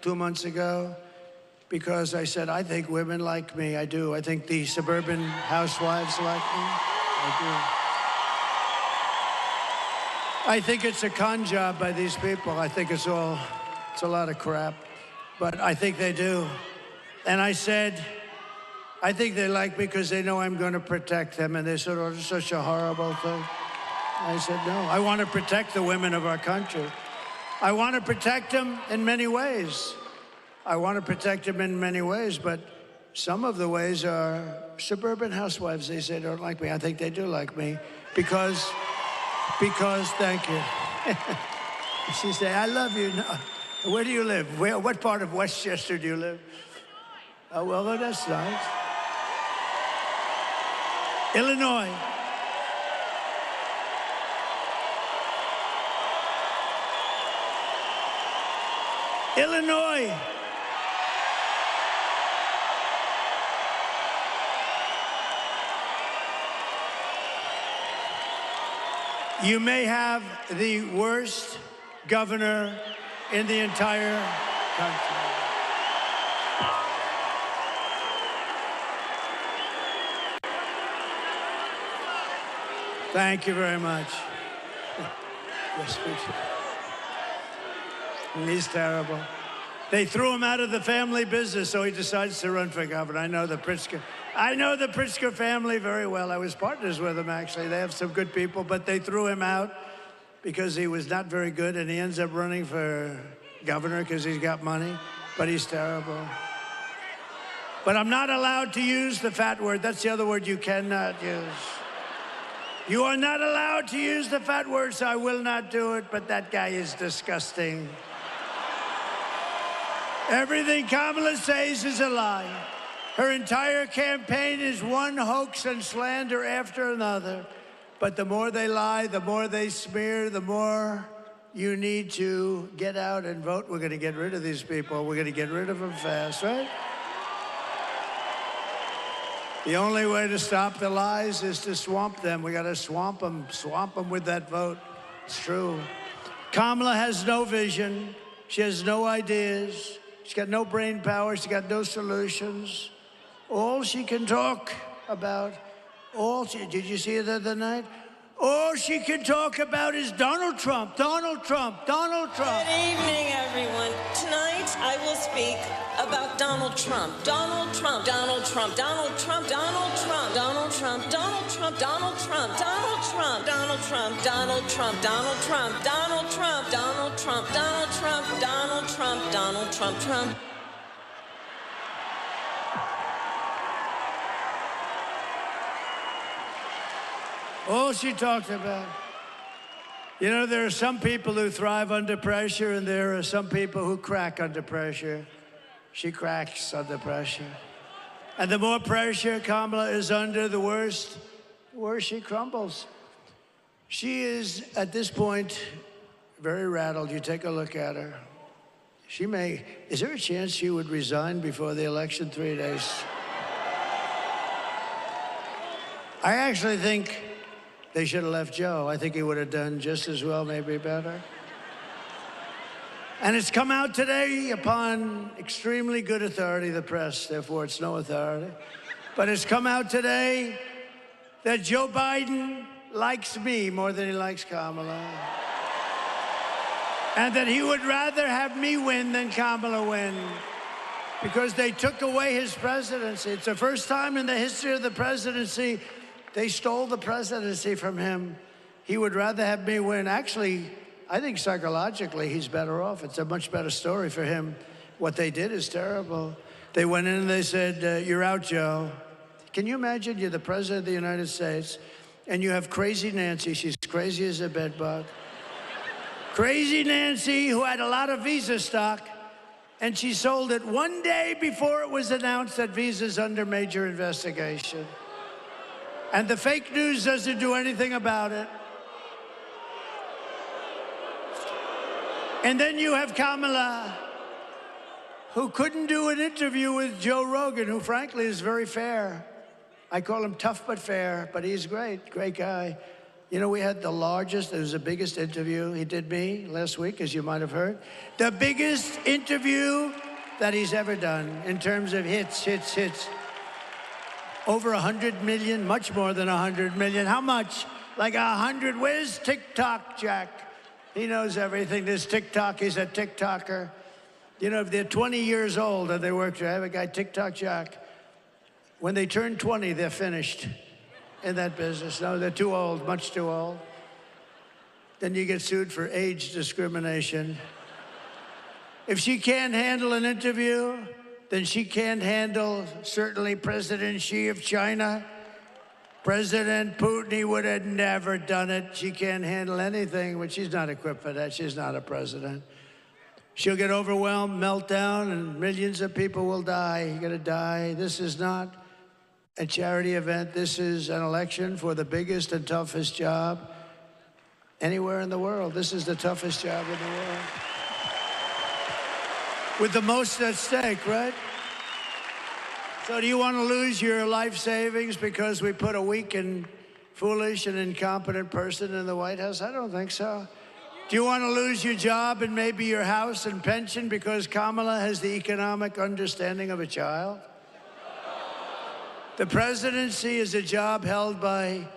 2 months ago because I said, I think women like me. I do. I think the suburban housewives like me. I do. I think it's a con job by these people. I think it's a lot of crap. But I think they do. And I said, I think they like me because they know I'm going to protect them. And they said, oh, it's such a horrible thing. I said, no, I want to protect the women of our country. I want to protect them in many ways. But some of the ways are suburban housewives. They say don't like me. I think they do like me because, thank you. She said, I love you. No. Where do you live? What part of Westchester do you live? Oh, well, that's nice. Illinois. Illinois. You may have the worst governor in the entire country. Thank you very much. Yes, he's terrible. They threw him out of the family business, so he decides to run for governor. I know the Pritzker family very well. I was partners with them, actually. They have some good people, but they threw him out because he was not very good, and he ends up running for governor because he's got money, but he's terrible. But I'm not allowed to use the fat word. That's the other word you cannot use. You are not allowed to use the fat word, so I will not do it, but that guy is disgusting. Everything Kamala says is a lie. Her entire campaign is one hoax and slander after another. But the more they lie, the more they smear, the more you need to get out and vote. We're going to get rid of these people. We're going to get rid of them fast, right? The only way to stop the lies is to swamp them. We got to swamp them with that vote. It's true. Kamala has no vision. She has no ideas. She's got no brain power. She's got no solutions. All she can talk about, did you see it the other night? All she can talk about is Donald Trump, Donald Trump, Donald Trump. Good evening, everyone. Tonight, I will speak about Donald Trump. Donald Trump, Donald Trump, Donald Trump, Donald Trump, Donald Trump, Donald Trump, Donald Trump, Donald Trump, Donald Trump, Donald Trump, Donald Trump, Donald Trump, Donald Trump, Donald Trump, Donald Trump, Donald Trump, Trump. All she talked about. You know, there are some people who thrive under pressure, and there are some people who crack under pressure. She cracks under pressure. And the more pressure Kamala is under, the worse she crumbles. She is, at this point, very rattled. You take a look at her. Is there a chance she would resign before the election 3 days? I actually think they should have left Joe. I think he would have done just as well, maybe better. And it's come out today upon extremely good authority, the press, therefore it's no authority. But it's come out today that Joe Biden likes me more than he likes Kamala. And that he would rather have me win than Kamala win, because they took away his presidency. It's the first time in the history of the presidency they stole the presidency from him. He would rather have me win. Actually, I think psychologically he's better off. It's a much better story for him. What they did is terrible. They went in and they said, you're out, Joe. Can you imagine you're the president of the United States and you have Crazy Nancy. She's crazy as a bedbug. Crazy Nancy, who had a lot of Visa stock, and she sold it one day before it was announced that Visa's under major investigation. And the fake news doesn't do anything about it. And then you have Kamala, who couldn't do an interview with Joe Rogan, who frankly is very fair. I call him tough but fair, but he's great guy. You know, we had the largest, it was the biggest interview. He did me last week, as you might have heard. The biggest interview that he's ever done in terms of hits. Over 100 million, much more than 100 million. How much? Like 100. Where's TikTok, Jack? He knows everything. There's TikTok. He's a TikToker. You know, if they're 20 years old and they work, I have a guy, TikTok Jack. When they turn 20, they're finished in that business. No, they're too old, much too old. Then you get sued for age discrimination. If she can't handle an interview, then she can't handle, certainly, President Xi of China. President Putin, he would have never done it. She can't handle anything, but she's not equipped for that. She's not a president. She'll get overwhelmed, meltdown, and millions of people will die. You're gonna die. This is not a charity event. This is an election for the biggest and toughest job anywhere in the world. This is the toughest job in the world. with the most at stake, right? So do you want to lose your life savings because we put a weak and foolish and incompetent person in the White House? I don't think so. Do you want to lose your job and maybe your house and pension because Kamala has the economic understanding of a child? The presidency is a job held by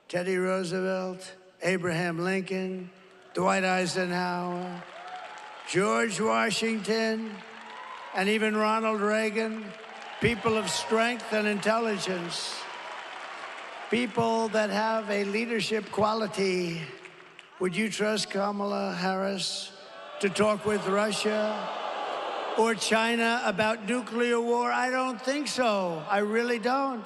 Teddy Roosevelt, Abraham Lincoln, Dwight Eisenhower, George Washington, and even Ronald Reagan. People of strength and intelligence. People that have a leadership quality. Would you trust Kamala Harris to talk with Russia or China about nuclear war? I don't think so. I really don't.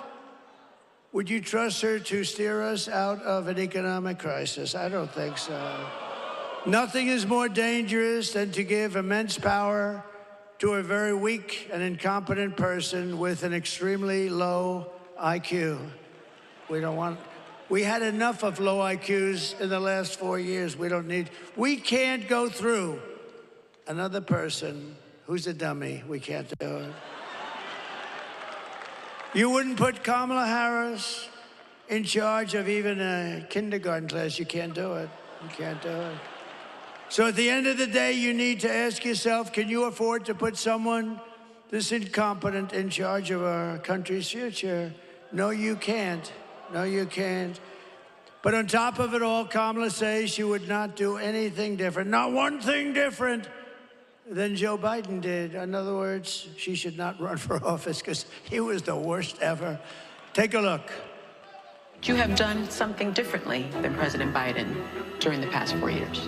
Would you trust her to steer us out of an economic crisis? I don't think so. Nothing is more dangerous than to give immense power to a very weak and incompetent person with an extremely low IQ. We don't want. We had enough of low IQs in the last 4 years. We can't go through another person who's a dummy. We can't do it. You wouldn't put Kamala Harris in charge of even a kindergarten class. You can't do it. You can't do it. So at the end of the day, you need to ask yourself, can you afford to put someone this incompetent in charge of our country's future? No, you can't. No, you can't. But on top of it all, Kamala says she would not do anything different, not one thing different than Joe Biden did. In other words, she should not run for office because he was the worst ever. Take a look. You have done something differently than President Biden during the past 4 years.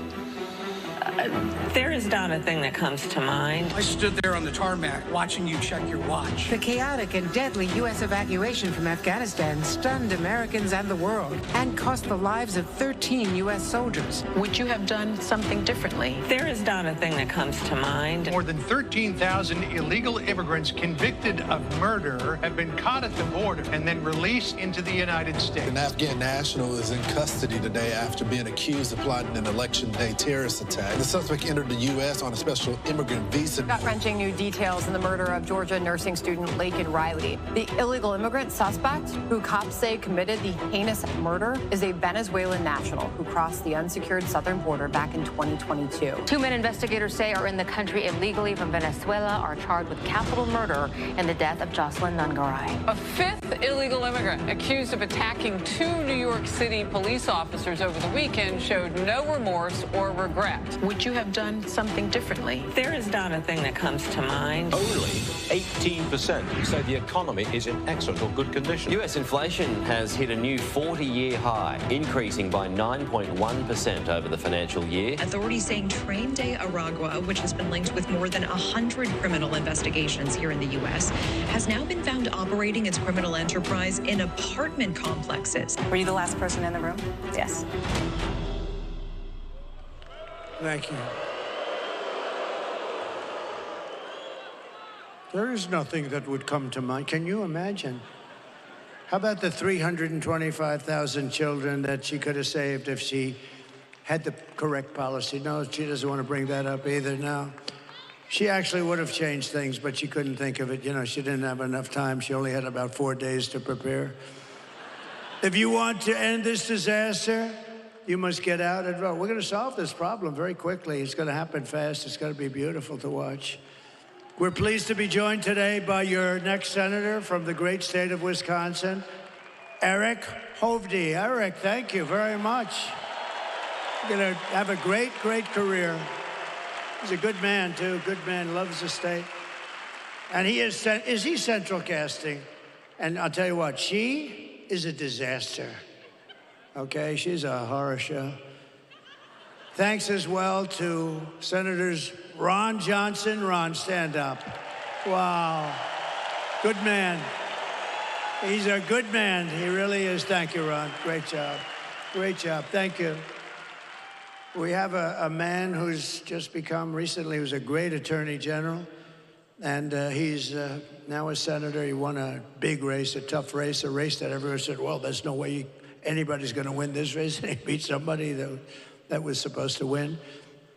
There is not a thing that comes to mind. I stood there on the tarmac watching you check your watch. The chaotic and deadly U.S. evacuation from Afghanistan stunned Americans and the world and cost the lives of 13 U.S. soldiers. Would you have done something differently? There is not a thing that comes to mind. More than 13,000 illegal immigrants convicted of murder have been caught at the border and then released into the United States. An Afghan national is in custody today after being accused of plotting an election day terrorist attack. The suspect entered the U.S. on a special immigrant visa. Gut-wrenching new details in the murder of Georgia nursing student Laken Riley. The illegal immigrant suspect, who cops say committed the heinous murder, is a Venezuelan national who crossed the unsecured southern border back in 2022. 2 men investigators say are in the country illegally from Venezuela are charged with capital murder in the death of Jocelyn Nungaray. A 5th illegal immigrant accused of attacking 2 New York City police officers over the weekend showed no remorse or regret. Would you have done something differently? There is not a thing that comes to mind. Only 18% say the economy is in excellent or good condition. US inflation has hit a new 40-year high, increasing by 9.1% over the financial year. Authorities saying Train de Aragua, which has been linked with more than 100 criminal investigations here in the U.S., has now been found operating its criminal enterprise in apartment complexes. Were you the last person in the room? Yes. Thank you. There is nothing that would come to mind. Can you imagine? How about the 325,000 children that she could have saved if she had the correct policy? No, she doesn't want to bring that up either now. She actually would have changed things, but she couldn't think of it. You know, she didn't have enough time. She only had about 4 days to prepare. If you want to end this disaster, you must get out and vote. We're going to solve this problem very quickly. It's going to happen fast. It's going to be beautiful to watch. We're pleased to be joined today by your next senator from the great state of Wisconsin, Eric Hovde. Eric, thank you very much. You're going to have a great, great career. He's a good man, too. Good man, loves the state. And he is he central casting? And I'll tell you what, she is a disaster. Okay, she's a horror show. Thanks as well to Senators Ron Johnson. Ron, stand up. Wow. Good man. He's a good man. He really is. Thank you, Ron. Great job. Great job. Thank you. We have a man who's just become recently, he was a great attorney general, and he's now a senator. He won a big race, a tough race, a race that everyone said, well, there's no way anybody's going to win this race. And he beat somebody that was supposed to win.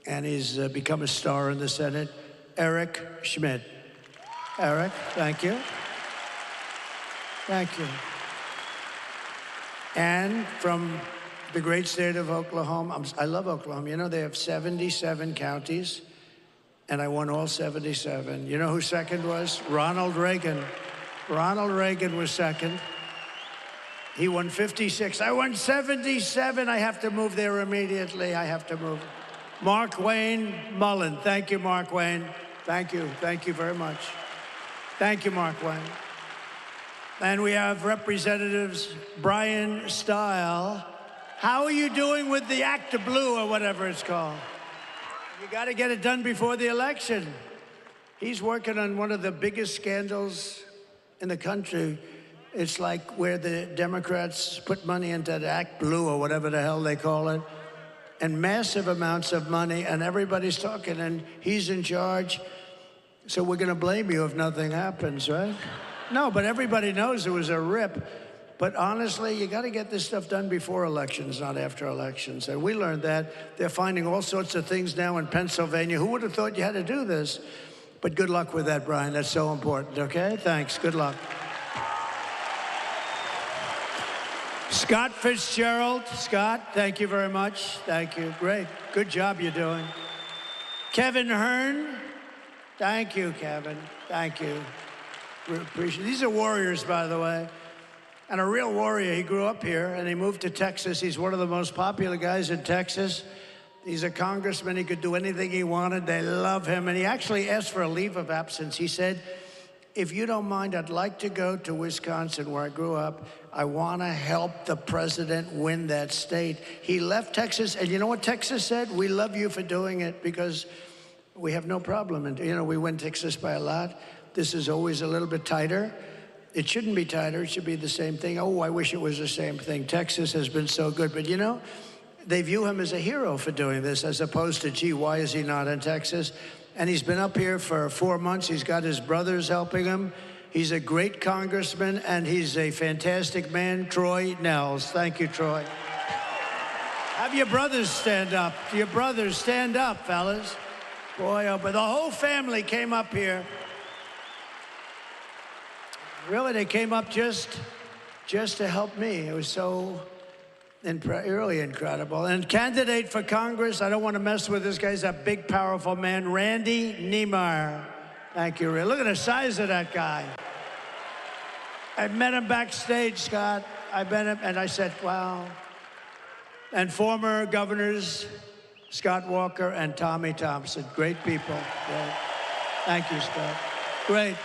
And he's become a star in the Senate. Eric Schmidt. Eric, thank you. Thank you. And from the great state of Oklahoma, I love Oklahoma. You know, they have 77 counties, and I won all 77. You know who second was? Ronald Reagan. Ronald Reagan was second. He won 56. I won 77. I have to move there immediately. I have to move. Mark Wayne Mullen. Thank you, Mark Wayne. Thank you. Thank you very much. Thank you, Mark Wayne. And we have Representatives Brian Stile. How are you doing with the Act of Blue or whatever it's called? You got to get it done before the election. He's working on one of the biggest scandals in the country. It's like where the Democrats put money into the Act Blue or whatever the hell they call it, and massive amounts of money, and everybody's talking, and he's in charge. So we're going to blame you if nothing happens, right? No, but everybody knows it was a rip. But honestly, you got to get this stuff done before elections, not after elections. And we learned that. They're finding all sorts of things now in Pennsylvania. Who would have thought you had to do this? But good luck with that, Brian. That's so important, okay? Thanks. Good luck. Scott Fitzgerald. Scott, thank you very much. Thank you. Great. Good job you're doing. Kevin Hearn. Thank you, Kevin. Thank you. We appreciate it. These are warriors, by the way. And a real warrior. He grew up here, and he moved to Texas. He's one of the most popular guys in Texas. He's a congressman. He could do anything he wanted. They love him. And he actually asked for a leave of absence. He said, if you don't mind, I'd like to go to Wisconsin, where I grew up. I want to help the president win that state. He left Texas, and you know what Texas said? We love you for doing it because we have no problem. And, you know, we win Texas by a lot. This is always a little bit tighter. It shouldn't be tighter. It should be the same thing. Oh, I wish it was the same thing. Texas has been so good. But, you know, they view him as a hero for doing this, as opposed to, gee, why is he not in Texas? And he's been up here for 4 months. He's got his brothers helping him. He's a great congressman, and he's a fantastic man, Troy Nels. Thank you, Troy. Have your brothers stand up. Your brothers stand up, fellas. Boy, oh, but the whole family came up here. Really, they came up just to help me. It was so really incredible. And candidate for Congress, I don't want to mess with this guy. He's a big, powerful man, Randy Niemeyer. Thank you, Ray. Look at the size of that guy. I met him backstage, Scott. I met him, and I said, wow. And former governors, Scott Walker and Tommy Thompson. Great people. Great. Thank you, Scott. Great.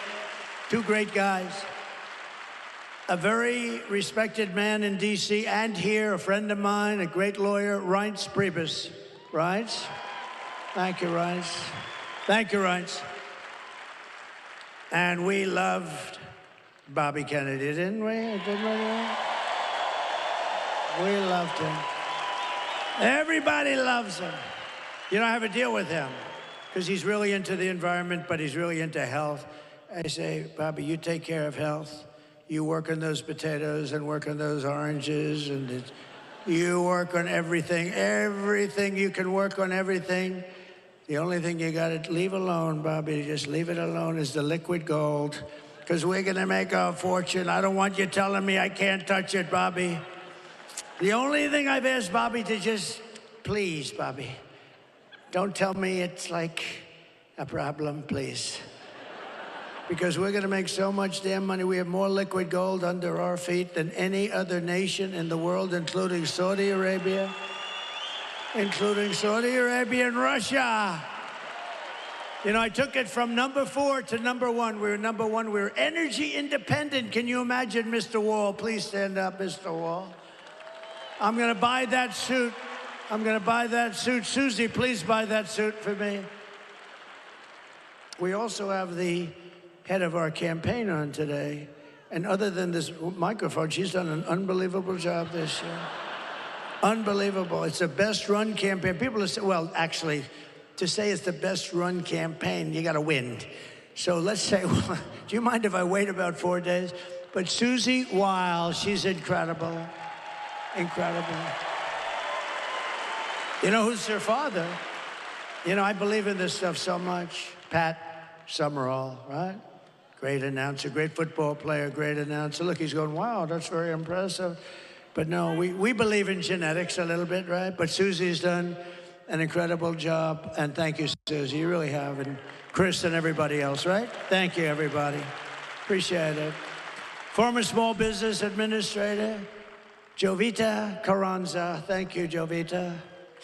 Two great guys. A very respected man in D.C. and here, a friend of mine, a great lawyer, Reince Priebus. Reince? Thank you, Reince. Thank you, Reince. And we loved Bobby Kennedy, didn't we? We loved him. Everybody loves him. You know, I have a deal with him because he's really into the environment, but he's really into health. I say, Bobby, you take care of health. You work on those potatoes and work on those oranges, and you work on everything. Everything, you can work on everything. The only thing you got to leave alone, Bobby, just leave it alone, is the liquid gold, because we're going to make our fortune. I don't want you telling me I can't touch it, Bobby. The only thing I've asked Bobby to just, please, Bobby, don't tell me it's like a problem, please. Because we're going to make so much damn money. We have more liquid gold under our feet than any other nation in the world, including Saudi Arabia. Including Saudi Arabia and Russia. You know, I took it from number 4 to number 1. We were number 1. We were energy independent. Can you imagine, Mr. Wall? Please stand up, Mr. Wall. I'm going to buy that suit. I'm going to buy that suit. Susie, please buy that suit for me. We also have the head of our campaign on today. And other than this microphone, she's done an unbelievable job this year. Unbelievable. It's the best run campaign. People are saying, well, actually, to say it's the best run campaign, you got to win. So let's say, well, do you mind if I wait about 4 days? But Susie Weil, she's incredible. Incredible. You know who's her father? You know, I believe in this stuff so much. Pat Summerall, right? Great announcer, great football player, great announcer. Look, he's going, wow, that's very impressive. But no, we believe in genetics a little bit, right? But Susie's done an incredible job. And thank you, Susie, you really have. And Chris and everybody else, right? Thank you, everybody. Appreciate it. Former small business administrator, Jovita Carranza. Thank you, Jovita.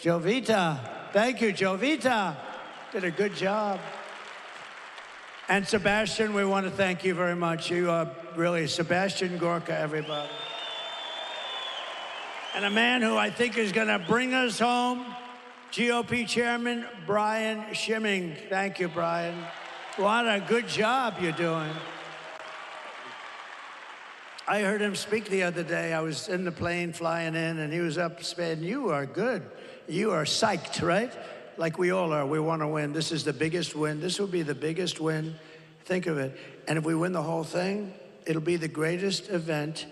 Jovita, thank you, Jovita. Did a good job. And Sebastian, we want to thank you very much. You are really Sebastian Gorka, everybody. And a man who I think is going to bring us home, GOP Chairman Brian Schimming. Thank you, Brian. What a good job you're doing. I heard him speak the other day. I was in the plane flying in, and he was up saying, you are good. You are psyched, right? Like we all are. We want to win. This is the biggest win. This will be the biggest win. Think of it. And if we win the whole thing, it'll be the greatest event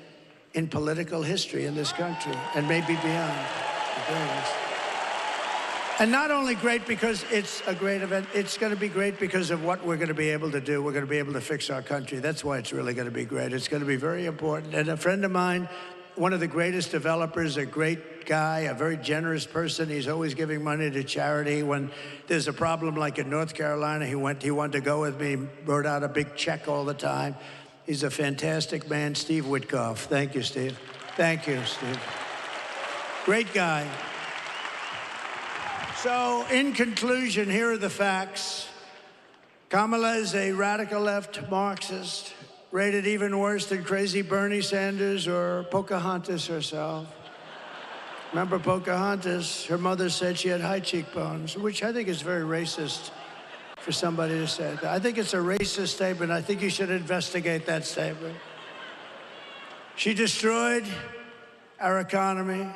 in political history in this country, and maybe beyond. And not only great because it's a great event, it's going to be great because of what we're going to be able to do. We're going to be able to fix our country. That's why it's really going to be great. It's going to be very important. And a friend of mine, one of the greatest developers, a great guy, a very generous person. He's always giving money to charity. When there's a problem like in North Carolina, he wanted to go with me, wrote out a big check all the time. He's a fantastic man, Steve Witkoff. Thank you, Steve. Thank you, Steve. Great guy. So, in conclusion, here are the facts. Kamala is a radical left Marxist, rated even worse than crazy Bernie Sanders or Pocahontas herself. Remember Pocahontas? Her mother said she had high cheekbones, which I think is very racist for somebody to say that. I think it's a racist statement. I think you should investigate that statement. She destroyed our economy.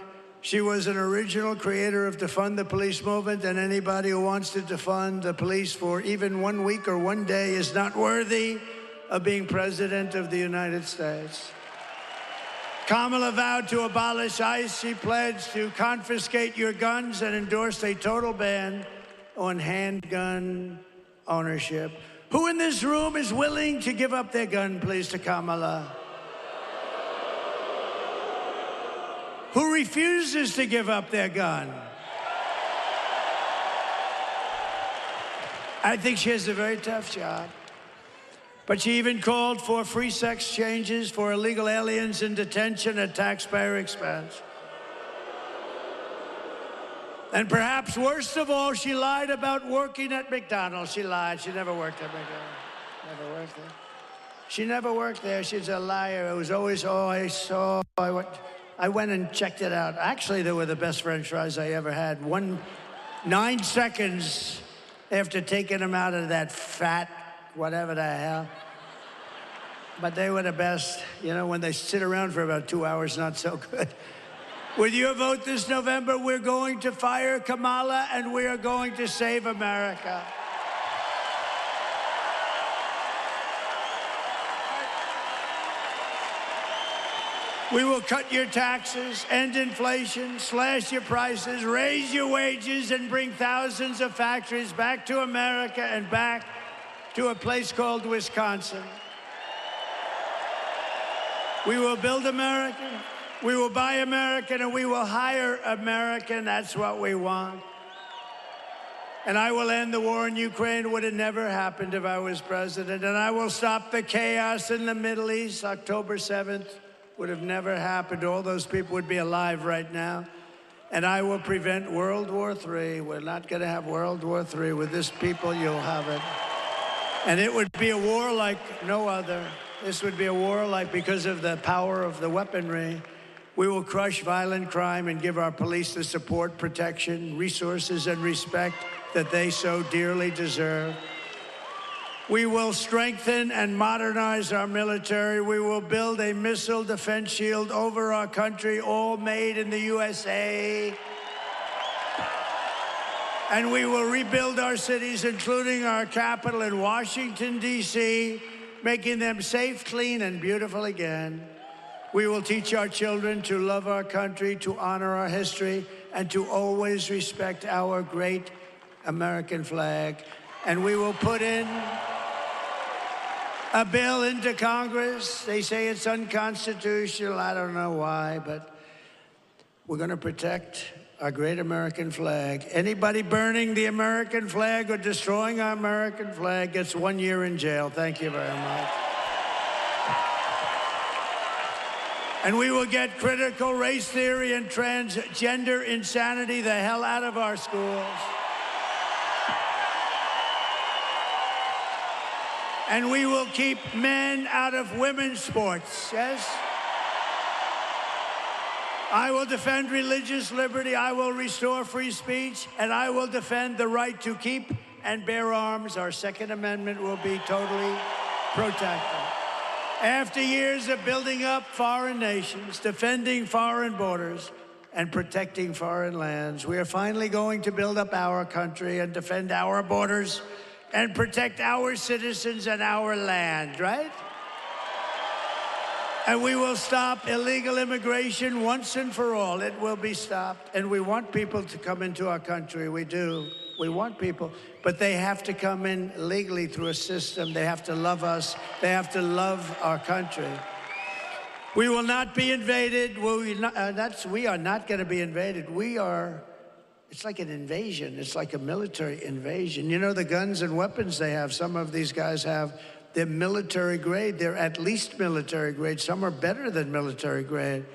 She was an original creator of defund the police movement, and anybody who wants to defund the police for even 1 week or 1 day is not worthy of being president of the United States. Kamala vowed to abolish ICE. She pledged to confiscate your guns and endorsed a total ban on handgun ownership. Who in this room is willing to give up their gun, please, to Kamala? Who refuses to give up their gun? I think she has a very tough job. But she even called for free sex changes for illegal aliens in detention at taxpayer expense. And perhaps worst of all, she lied about working at McDonald's. She lied. She never worked at McDonald's. Never worked there. She never worked there. She's a liar. It was always, I went and checked it out. Actually, they were the best French fries I ever had. 9 seconds after taking them out of that fat, whatever the hell. But they were the best. You know, when they sit around for about 2 hours, not so good. With your vote this November, we're going to fire Kamala, and we are going to save America. We will cut your taxes, end inflation, slash your prices, raise your wages, and bring thousands of factories back to America and back to a place called Wisconsin. We will build American, we will buy American, and we will hire American. That's what we want. And I will end the war in Ukraine. It would have never happened if I was president. And I will stop the chaos in the Middle East. October 7th would have never happened. All those people would be alive right now. And I will prevent World War III. We're not going to have World War III. With this people, you'll have it. And it would be a war like no other. This would be a war like, because of the power of the weaponry. We will crush violent crime and give our police the support, protection, resources, and respect that they so dearly deserve. We will strengthen and modernize our military. We will build a missile defense shield over our country, all made in the USA. And we will rebuild our cities, including our capital in Washington, D.C., making them safe, clean, and beautiful again. We will teach our children to love our country, to honor our history, and to always respect our great American flag. and we will put in a bill into Congress. They say it's unconstitutional. I don't know why, but we're going to protect our great American flag. Anybody burning the American flag or destroying our American flag gets 1 year in jail. Thank you very much. And we will get critical race theory and transgender insanity the hell out of our schools. And we will keep men out of women's sports, yes? I will defend religious liberty, I will restore free speech, and I will defend the right to keep and bear arms. Our Second Amendment will be totally protected. After years of building up foreign nations, defending foreign borders, and protecting foreign lands, we are finally going to build up our country and defend our borders and protect our citizens and our land, right? And we will stop illegal immigration once and for all. It will be stopped. And we want people to come into our country. We do. We want people. But they have to come in legally through a system. They have to love us. They have to love our country. We will not be invaded. We are not going to be invaded. It's like an invasion. It's like a military invasion. You know, the guns and weapons they have, some of these guys have, they're military grade. They're at least military grade. Some are better than military grade.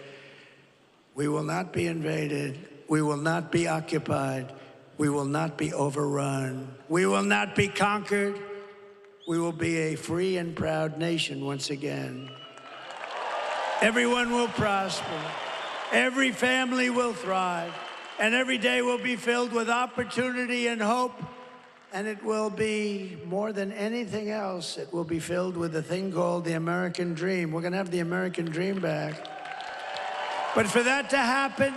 We will not be invaded. We will not be occupied. We will not be overrun. We will not be conquered. We will be a free and proud nation once again. Everyone will prosper. Every family will thrive. And every day will be filled with opportunity and hope. And it will be more than anything else. It will be filled with a thing called the American dream. We're going to have the American dream back. But for that to happen,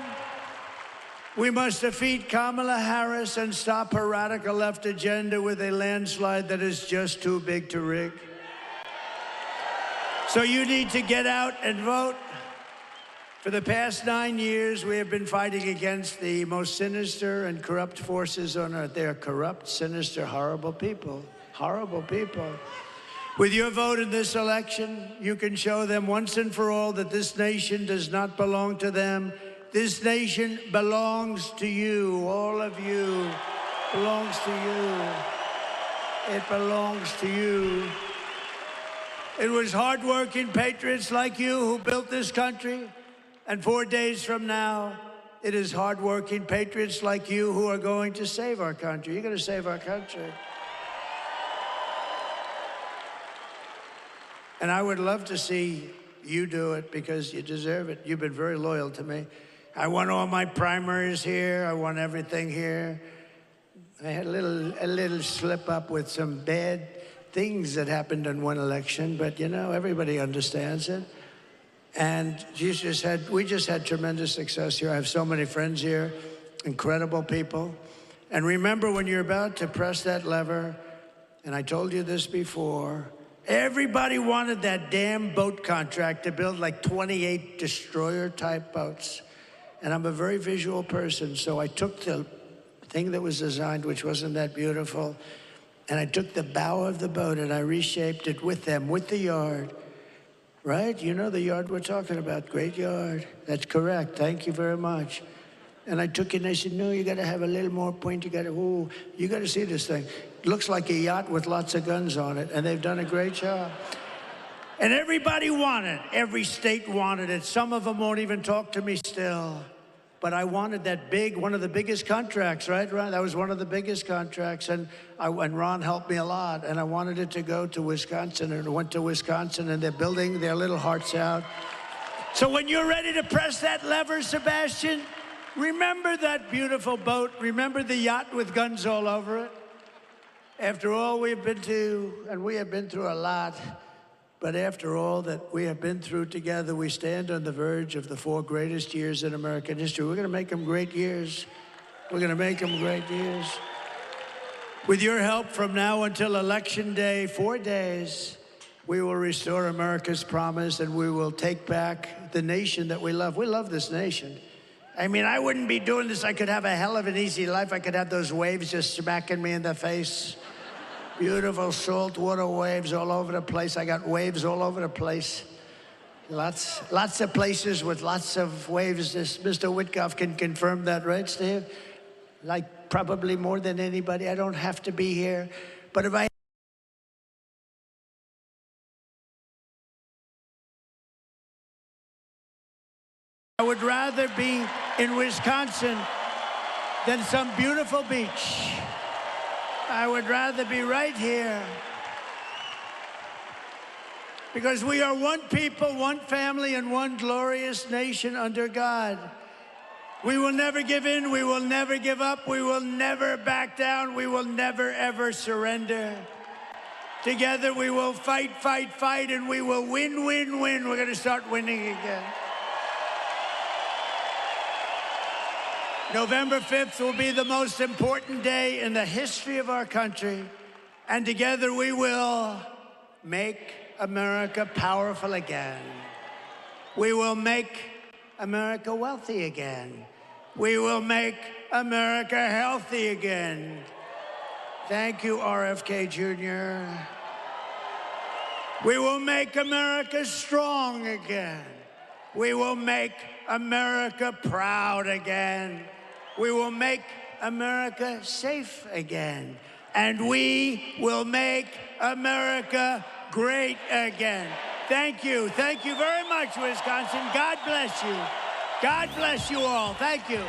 we must defeat Kamala Harris and stop her radical left agenda with a landslide that is just too big to rig. So you need to get out and vote. For the past 9 years, we have been fighting against the most sinister and corrupt forces on earth. They are corrupt, sinister, horrible people. Horrible people. With your vote in this election, you can show them once and for all that this nation does not belong to them. This nation belongs to you. All of you belongs to you. It belongs to you. It was hardworking patriots like you who built this country. And 4 days from now, it is hardworking patriots like you who are going to save our country. You're going to save our country. And I would love to see you do it because you deserve it. You've been very loyal to me. I won all my primaries here. I won everything here. I had a little slip up with some bad things that happened in one election, but you know, everybody understands it. And we just had tremendous success here. I have so many friends here, incredible people. And remember, when you're about to press that lever, and I told you this before, everybody wanted that damn boat contract to build like 28 destroyer-type boats. And I'm a very visual person, so I took the thing that was designed, which wasn't that beautiful, and I took the bow of the boat and I reshaped it with them, with the yard. Right? You know the yard we're talking about. Great yard. That's correct. Thank you very much. And I took it and I said, no, you got to have a little more point. You got to see this thing. It looks like a yacht with lots of guns on it. And they've done a great job. And everybody wanted it. Every state wanted it. Some of them won't even talk to me still. But I wanted that one of the biggest contracts, right? That was one of the biggest contracts. And Ron helped me a lot. And I wanted it to go to Wisconsin. And it went to Wisconsin. And they're building their little hearts out. So when you're ready to press that lever, Sebastian, remember that beautiful boat. Remember the yacht with guns all over it. After all we've been to, and we have been through a lot, but after all that we have been through together, we stand on the verge of the 4 greatest years in American history. We're going to make them great years. We're going to make them great years. With your help, from now until Election Day, 4 days, we will restore America's promise and we will take back the nation that we love. We love this nation. I mean, I wouldn't be doing this. I could have a hell of an easy life. I could have those waves just smacking me in the face. Beautiful saltwater waves all over the place. I got waves all over the place. Lots of places with lots of waves. This Mr. Witkoff can confirm that, right, Steve? Like probably more than anybody. I don't have to be here, but if I would rather be in Wisconsin than some beautiful beach. I would rather be right here. Because we are one people, one family, and one glorious nation under God. We will never give in, we will never give up, we will never back down, we will never, ever surrender. Together we will fight, fight, fight, and we will win, win, win. We're gonna start winning again. November 5th will be the most important day in the history of our country, and together we will make America powerful again. We will make America wealthy again. We will make America healthy again. Thank you, RFK Jr. We will make America strong again. We will make America proud again. We will make America safe again. And we will make America great again. Thank you. Thank you very much, Wisconsin. God bless you. God bless you all. Thank you.